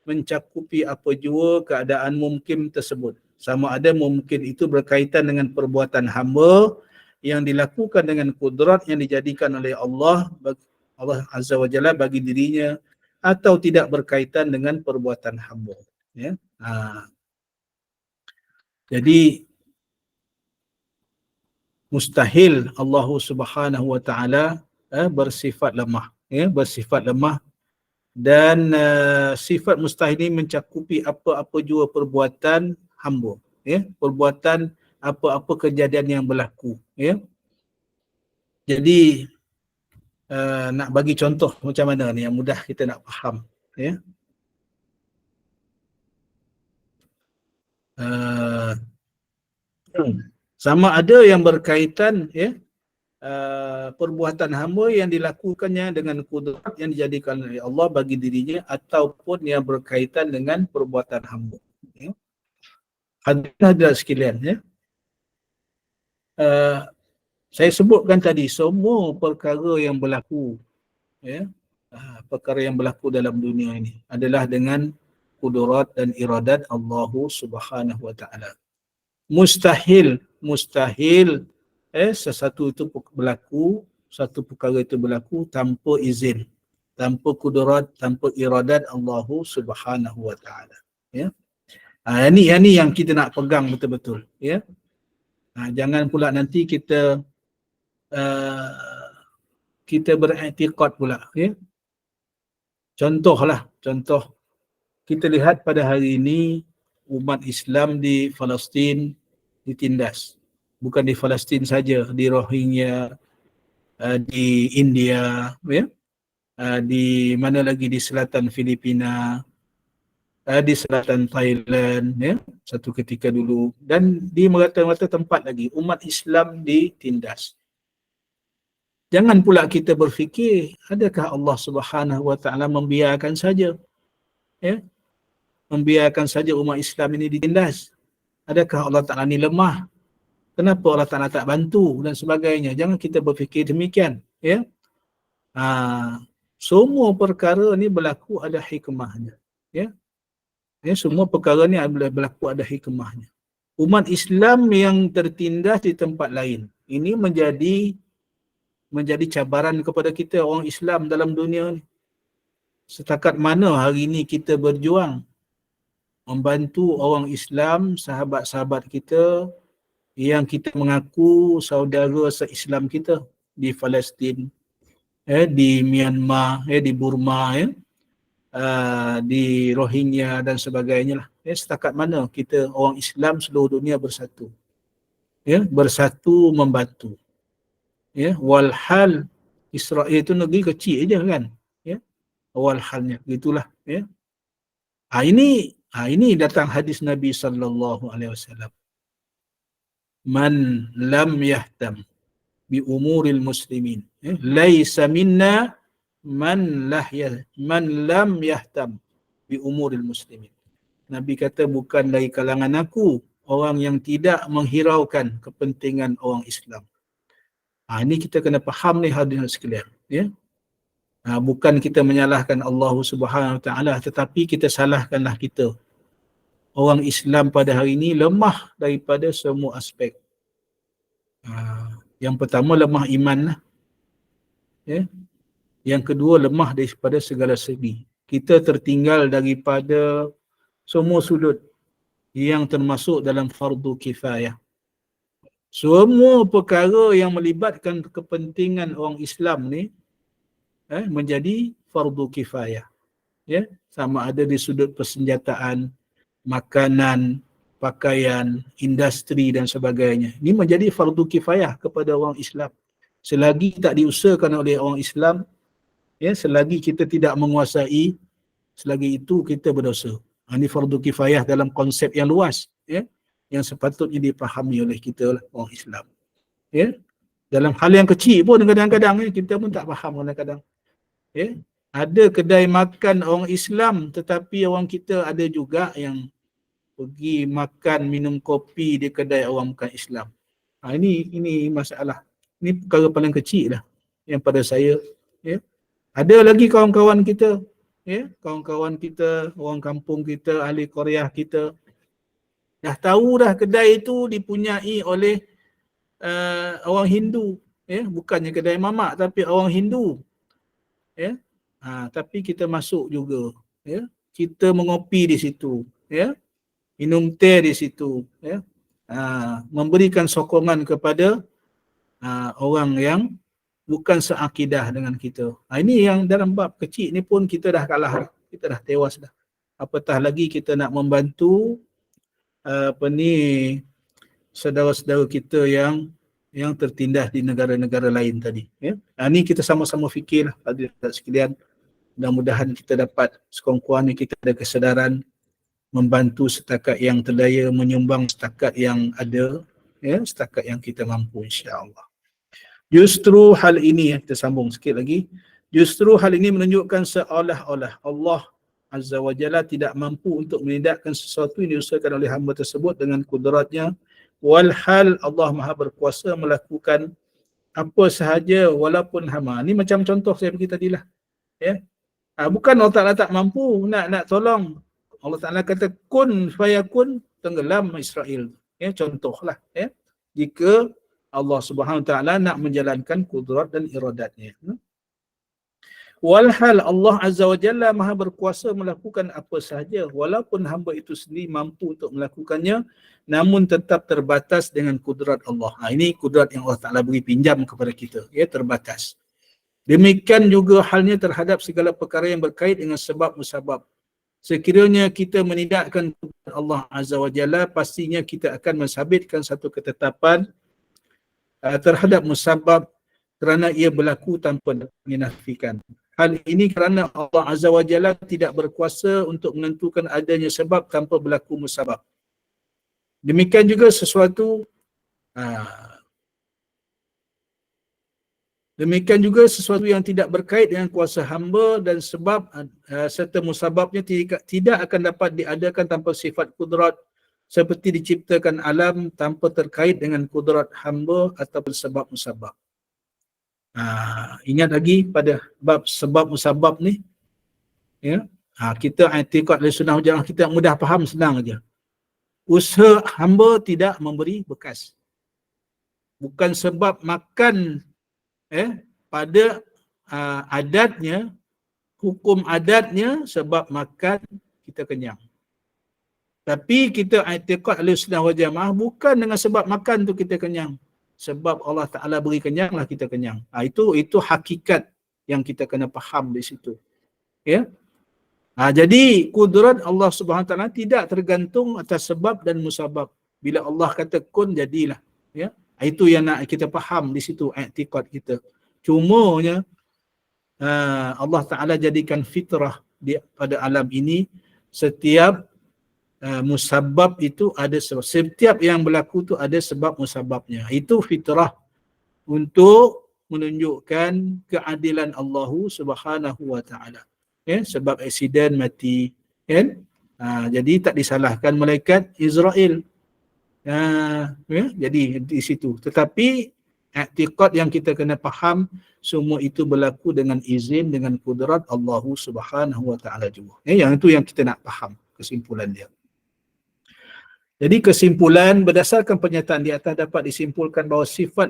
Speaker 2: mencakupi apa jua keadaan mungkin tersebut. Sama ada mungkin itu berkaitan dengan perbuatan hamba yang dilakukan dengan kudrat yang dijadikan oleh Allah Azza wa Jalla bagi dirinya, atau tidak berkaitan dengan perbuatan hamba. Jadi mustahil Allah Subhanahu wa taala bersifat lemah, bersifat lemah, dan sifat mustahil ini mencakupi apa-apa jua perbuatan hamba, perbuatan apa-apa kejadian yang berlaku, Jadi nak bagi contoh macam mana ni yang mudah kita nak faham, ya. Sama ada yang berkaitan, ya, perbuatan hamba yang dilakukannya dengan kudrat yang dijadikan oleh Allah bagi dirinya, ataupun yang berkaitan dengan perbuatan hamba, ya. Hadirin sekalian, ya. Saya sebutkan tadi semua perkara yang berlaku, ya, perkara yang berlaku dalam dunia ini adalah dengan kudrat dan iradat Allah Subhanahu wa taala. Mustahil sesuatu itu berlaku, satu perkara itu berlaku tanpa izin, tanpa kudrat, tanpa iradat Allah Subhanahu wa taala, ya. Ini yang kita nak pegang betul-betul, ya. Jangan pula nanti kita beriktikad pula, ya. Contoh kita lihat pada hari ini umat Islam di Palestin ditindas. Bukan di Palestin saja, di Rohingya, di India, ya. Di mana lagi, di selatan Filipina, di selatan Thailand, ya, satu ketika dulu, dan di merata-rata tempat lagi umat Islam ditindas. Jangan pula kita berfikir, adakah Allah Subhanahu wa taala membiarkan saja, ya? Membiarkan saja umat Islam ini ditindas. Adakah Allah Taala ni lemah? Kenapa Allah Taala tak bantu dan sebagainya? Jangan kita berfikir demikian, ya. Semua perkara ni berlaku ada hikmahnya, ya. Semua perkara ni berlaku ada hikmahnya. Umat Islam yang tertindas di tempat lain, ini menjadi cabaran kepada kita orang Islam dalam dunia ni. Setakat mana hari ini kita berjuang membantu orang Islam, sahabat-sahabat kita yang kita mengaku saudara se-Islam kita di Palestin, di Myanmar, di Burma, di Rohingya dan sebagainya lah. Setakat mana kita orang Islam seluruh dunia bersatu, ya, bersatu membantu. Ya, walhal Israel itu negeri kecil aja kan, ya, walhalnya gitulah, ya. Ini datang hadis Nabi sallallahu alaihi wasallam, man lam yahtam bi umuril muslimin, laisa minna man lam yahtam bi umuril muslimin. Nabi kata bukan dari kalangan aku orang yang tidak menghiraukan kepentingan orang Islam. Ini kita kena faham ni hadirin sekalian, ya. Bukan kita menyalahkan Allah Subhanahu Wa Taala, tetapi kita salahkanlah kita. Orang Islam pada hari ini lemah daripada semua aspek. Yang pertama lemah iman lah, ya. Yang kedua lemah daripada segala segi. Kita tertinggal daripada semua sudut yang termasuk dalam fardu kifayah. Semua perkara yang melibatkan kepentingan orang Islam ni menjadi fardu kifayah, ya. Sama ada di sudut persenjataan, makanan, pakaian, industri dan sebagainya. Ini menjadi fardu kifayah kepada orang Islam. Selagi tak diusahakan oleh orang Islam, ya, selagi kita tidak menguasai, selagi itu kita berdosa. Ini fardu kifayah dalam konsep yang luas, ya, yang sepatutnya dipahami oleh kita orang Islam, ya. Dalam hal yang kecil pun kadang-kadang kita pun tak faham kadang-kadang, ya. Ada kedai makan orang Islam tetapi orang kita ada juga yang pergi makan minum kopi di kedai orang bukan Islam. Ini masalah. Ini perkara paling kecil lah yang pada saya, ya. Ada lagi kawan-kawan kita, ya, kawan-kawan kita, orang kampung kita, ahli Korea kita, dah tahu dah kedai itu dipunyai oleh orang Hindu, ya, bukannya kedai mamak tapi orang Hindu, ya. Tapi kita masuk juga, ya. Kita mengopi di situ, ya. Minum teh di situ, ya. Memberikan sokongan kepada orang yang bukan seakidah dengan kita. Ini yang dalam bab kecil ni pun kita dah kalah, kita dah tewas dah. Apatah lagi kita nak membantu saudara-saudara kita yang yang tertindas di negara-negara lain tadi. Ya. Ini kita sama-sama fikirlah hadirin sekalian. Mudah-mudahan kita dapat sekurang-kurangnya kita ada kesedaran membantu setakat yang terdaya, menyumbang setakat yang ada, ya, setakat yang kita mampu, insya-Allah. Justru hal ini, kita sambung sikit lagi. Justru hal ini menunjukkan seolah-olah Allah Azza wa Jalla tidak mampu untuk menindakkan sesuatu yang diusahakan oleh hamba tersebut dengan kudratnya. Walhal Allah Maha berkuasa melakukan apa sahaja walaupun hamba. Ini macam contoh saya bagi tadilah. Ya. Bukan Allah Ta'ala tak mampu nak tolong. Allah Ta'ala kata kun fayakun, tenggelam Israel. Ya, contohlah. Ya. Jika Allah Subhanahu Wa Ta'ala nak menjalankan kudrat dan iradatnya. Walhal Allah Azza wa Jalla Maha berkuasa melakukan apa sahaja walaupun hamba itu sendiri mampu untuk melakukannya, namun tetap terbatas dengan kudrat Allah. Ini kudrat yang Allah Ta'ala beri pinjam kepada kita. Ya, terbatas. Demikian juga halnya terhadap segala perkara yang berkait dengan sebab musabab. Sekiranya kita menindakkan Allah Azza wa Jalla, pastinya kita akan mensabitkan satu ketetapan terhadap musabab kerana ia berlaku tanpa dinafikan. Hal ini kerana Allah Azza wa Jalla tidak berkuasa untuk menentukan adanya sebab tanpa berlaku musabab. Demikian juga sesuatu yang tidak berkait dengan kuasa hamba dan sebab serta musababnya tidak akan dapat diadakan tanpa sifat kudrat, seperti diciptakan alam tanpa terkait dengan kudrat hamba ataupun sebab musabab. Ingat lagi pada bab sebab musabab ni, ya. Kita i'tiqad Ahlussunnah wal Jamaah kita mudah faham, senang aja. Usaha hamba tidak memberi bekas. Bukan sebab makan pada adatnya, hukum adatnya sebab makan kita kenyang. Tapi kita i'tiqad Ahlussunnah wal Jamaah bukan dengan sebab makan tu kita kenyang. Sebab Allah Ta'ala beri kenyanglah kita kenyang. Itu hakikat yang kita kena faham di situ. Ya. Jadi kudrat Allah Subhanahu Wa Ta'ala tidak tergantung atas sebab dan musabab. Bila Allah kata kun, jadilah. Ya. Itu yang nak kita faham di situ i'tiqad kita. Cumanya Allah Ta'ala jadikan fitrah pada alam ini, setiap musabab itu ada sebab. Setiap yang berlaku tu ada sebab musababnya. Itu fitrah untuk menunjukkan keadilan Allah Subhanahu wa Ta'ala. Ya, sebab aksiden mati, kan? Jadi tak disalahkan malaikat Israel. Ya, jadi di situ. Tetapi i'tiqad yang kita kena faham, semua itu berlaku dengan izin, dengan kudrat Allah Subhanahu wa Ta'ala juga. Yang itu yang kita nak faham kesimpulan dia. Jadi kesimpulan berdasarkan pernyataan di atas dapat disimpulkan bahawa sifat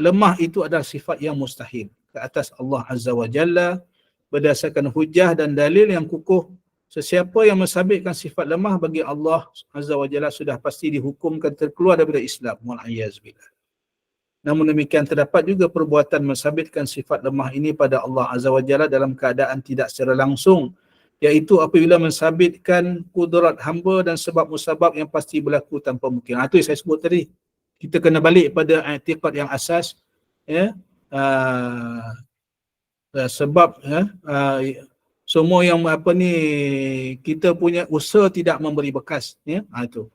Speaker 2: lemah itu adalah sifat yang mustahil ke atas Allah Azza wa Jalla berdasarkan hujah dan dalil yang kukuh. Sesiapa yang mensabitkan sifat lemah bagi Allah Azza wa Jalla sudah pasti dihukumkan terkeluar daripada Islam. Wal'iyazbillah. Namun demikian terdapat juga perbuatan mensabitkan sifat lemah ini pada Allah Azza wa Jalla dalam keadaan tidak secara langsung, iaitu apabila mensabitkan kudrat hamba dan sebab musabab yang pasti berlaku tanpa mungkin. Itu yang saya sebut tadi. Kita kena balik pada i'tiqad yang asas, ya. Sebab semua yang kita punya usaha tidak memberi bekas, ya. Itu.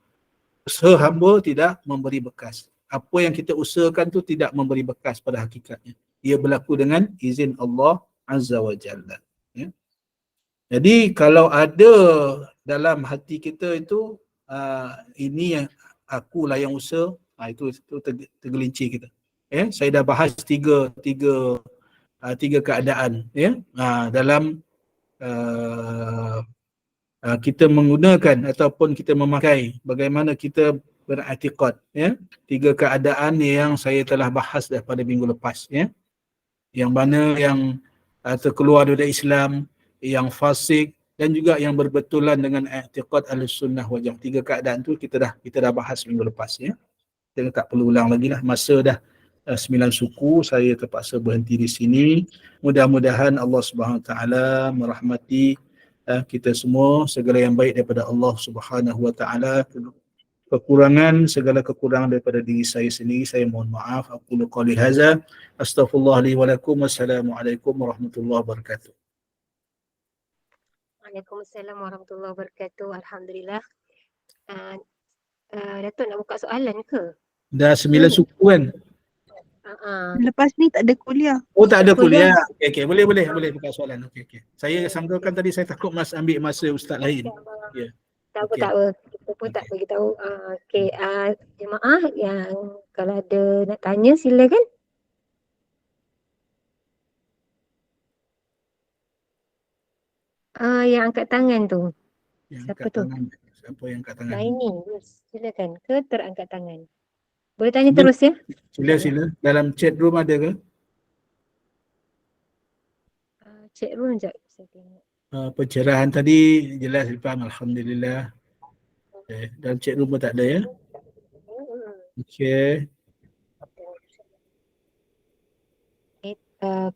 Speaker 2: Usaha hamba tidak memberi bekas. Apa yang kita usahakan tu tidak memberi bekas pada hakikatnya. Ia berlaku dengan izin Allah Azza wa Jalla. Ya. Jadi kalau ada dalam hati kita itu ini yang akulah yang usaha, itu tergelincir kita. Ya, saya dah bahas tiga keadaan, ya. Dalam kita menggunakan ataupun kita memakai bagaimana kita beriktikad, ya. Tiga keadaan yang saya telah bahas dah pada minggu lepas, ya. Yang mana yang terkeluar dari Islam, yang fasik dan juga yang berbetulan dengan i'tiqad Ahlussunnah wal Jamaah. Tiga keadaan tu kita dah bahas minggu lepas, ya. Kita tak perlu ulang lagi lah. Masa dah 9 suku, saya terpaksa berhenti di sini. Mudah-mudahan Allah Subhanahu Wa Ta'ala merahmati kita semua, segala yang baik daripada Allah Subhanahu Wa Ta'ala kekurangan, segala kekurangan daripada diri saya sendiri, saya mohon maaf. Aqulu qali hadza, astaghfirullah li wa lakum, wassalamualaikum warahmatullahi wabarakatuh.
Speaker 1: Waalaikumsalam warahmatullahi wabarakatuh. Alhamdulillah. Datuk nak buka soalan ke?
Speaker 2: Dah 9 suku kan?
Speaker 3: Lepas ni tak ada kuliah.
Speaker 2: Oh, tak ada
Speaker 1: Kuliah.
Speaker 2: kuliah. Okey, boleh buka soalan. Okey. Saya sangkakan tadi saya takut Mas ambil masa ustaz lain. Ya.
Speaker 1: Tak apa,
Speaker 2: Okey.
Speaker 1: tak apa. Kita pun tak bagi tahu. Okey, jemaah yang kalau ada nak tanya silakan. Yang angkat tangan tu.
Speaker 2: Yang
Speaker 1: Siapa
Speaker 2: angkat
Speaker 1: tu?
Speaker 2: tangan. Siapa yang angkat tangan?
Speaker 1: Laini. Silakan. Ke terangkat tangan. Boleh tanya terus ya?
Speaker 2: Sila. Dalam chat room ada ke?
Speaker 1: Chat room sekejap. Saya tengok.
Speaker 2: Pencerahan tadi jelas Irfan, alhamdulillah. Okay. Dalam chat room pun tak ada ya? Okey.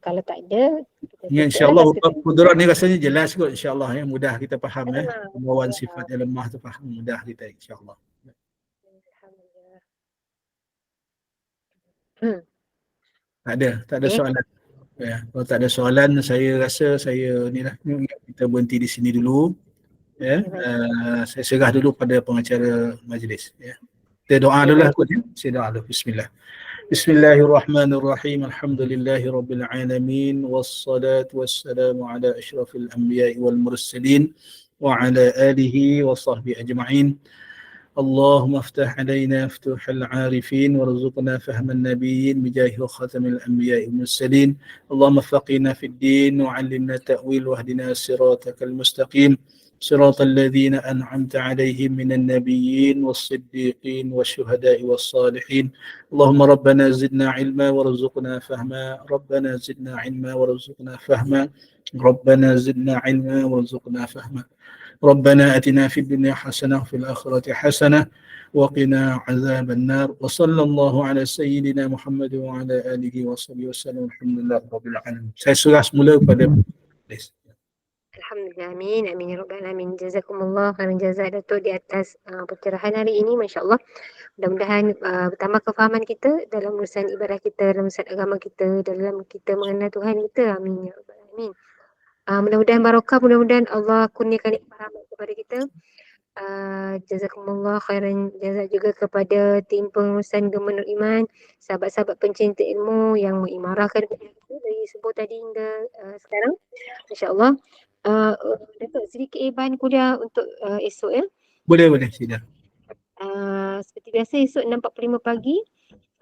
Speaker 1: Kalau tak ada, kita
Speaker 2: Ya,
Speaker 1: tutup
Speaker 2: insyaAllah
Speaker 1: lah.
Speaker 2: kudurat ni rasanya jelas kot, insyaAllah ya, mudah kita faham ya. Kemauan sifat yang lemah tu faham mudah kita, insyaAllah.
Speaker 1: Alhamdulillah.
Speaker 2: Tak ada soalan. Ya, kalau tak ada soalan, saya rasa kita berhenti di sini dulu. Ya, saya serah dulu pada pengacara majlis. Ya. Kita doa dulu lah kot ya. Saya doa dulu. Bismillah. Bismillahirrahmanirrahim. Alhamdulillahirabbil alamin wassalatu wassalamu ala asyrafil anbiya'i wal mursalin wa ala alihi wa sahbihi ajma'in. اللهم افتح علينا فتوح العارفين وارزقنا فهم النبيين بجاه خاتم الأنبياء والمرسلين. اللهم فقنا في الدين وعلمنا التأويل واهدنا صراطك المستقيم صراط الذين أنعمت عليهم من النبيين والصديقين والشهداء والصالحين. اللهم ربنا زدنا علما وارزقنا فهما. ربنا زدنا علما وارزقنا فهما. ربنا زدنا علما وارزقنا فهما. ربنا أتنا في الدنيا حسنة وفي الآخرة حسنة وقنا عذاب النار وصلى الله على سيدنا محمد وعلى آله وصحبه وسلم. الحمد لله رب العالمين. Saya surah semula pada
Speaker 1: Alhamdulillah, amin ya rabbal alamin. Jazakumullah khairan jazaa Datuk di atas pencerahan hari ini, masya-Allah. Mudah-mudahan bertambah kefahaman kita dalam urusan ibadah kita, dalam urusan agama kita, dalam kita mengenal Tuhan kita. Amin ya rabbal alamin. Mudah-mudahan barakah, mudah-mudahan Allah kurniakan kefahaman kepada kita. Jazakumullah khairan jazaa juga kepada tim pengurusan Gema Nur Iman, sahabat-sahabat pencinta ilmu yang mengimarahkan kita dari subuh tadi hingga sekarang. Masya-Allah. Datuk, sedikit bahan kuliah untuk esok ya.
Speaker 2: Boleh sila.
Speaker 1: Seperti biasa esok 6.45 pagi.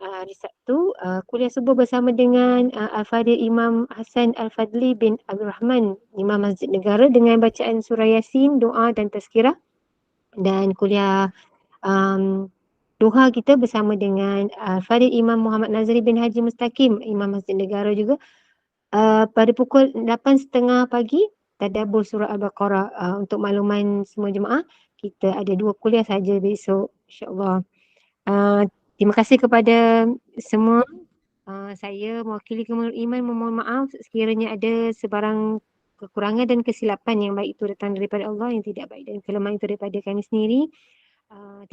Speaker 1: Hari Sabtu, kuliah subuh bersama dengan Al-Fadhil Imam Hassan Al-Fadli bin Abdul Rahman, Imam Masjid Negara, dengan bacaan surah Yasin, doa dan tazkirah. Dan kuliah duha kita bersama dengan Al-Fadhil Imam Muhammad Nazri bin Haji Mustaqim, Imam Masjid Negara juga. Pada pukul 8.30 pagi, tadabbur surah Al-Baqarah. Untuk makluman semua jemaah, kita ada 2 kuliah saja besok, insya-Allah. Terima kasih kepada semua. Saya mewakili Gema Nur Iman memohon maaf sekiranya ada sebarang kekurangan dan kesilapan. Yang baik itu datang daripada Allah, yang tidak baik dan kelemahan itu daripada kami sendiri.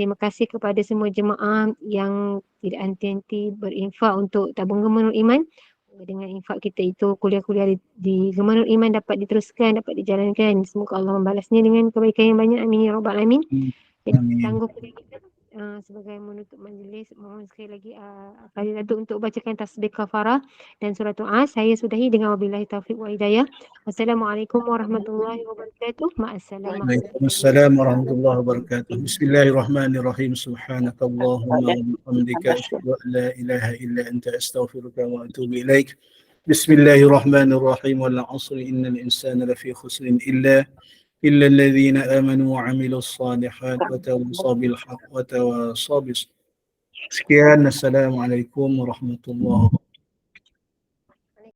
Speaker 1: Terima kasih kepada semua jemaah yang tidak henti-henti berinfak untuk tabung Gema Nur Iman. Dengan infak kita itu, kuliah-kuliah di Gema Nur Iman dapat diteruskan, dapat dijalankan. Semoga Allah membalasnya dengan kebaikan yang banyak. Amin ya rabbal alamin. Jadi tangguh kuliah kita sebagai menutup majlis. Mohon sekali lagi Fadil Datuk untuk bacakan tasbih kafarah dan surah doa. Saya sudahi dengan wabillahi taufiq wa hidayah. Wassalamualaikum warahmatullahi wabarakatuh. Ma'assalam.
Speaker 2: Waalaikumsalam warahmatullahi wabarakatuh. Bismillahirrahmanirrahim. Subhanakallahumma wa bihamdika asyhadu an la ilaha illa anta astaghfiruka wa atubu ilaik. Bismillahirrahmanirrahim. Wal 'asri innal insana lafi khusrin illa الذين آمنوا وعملوا الصالحات وتواصوا بالحق وتواصوا بالصبر. Sekian, assalamualaikum warahmatullahi wabarakatuh.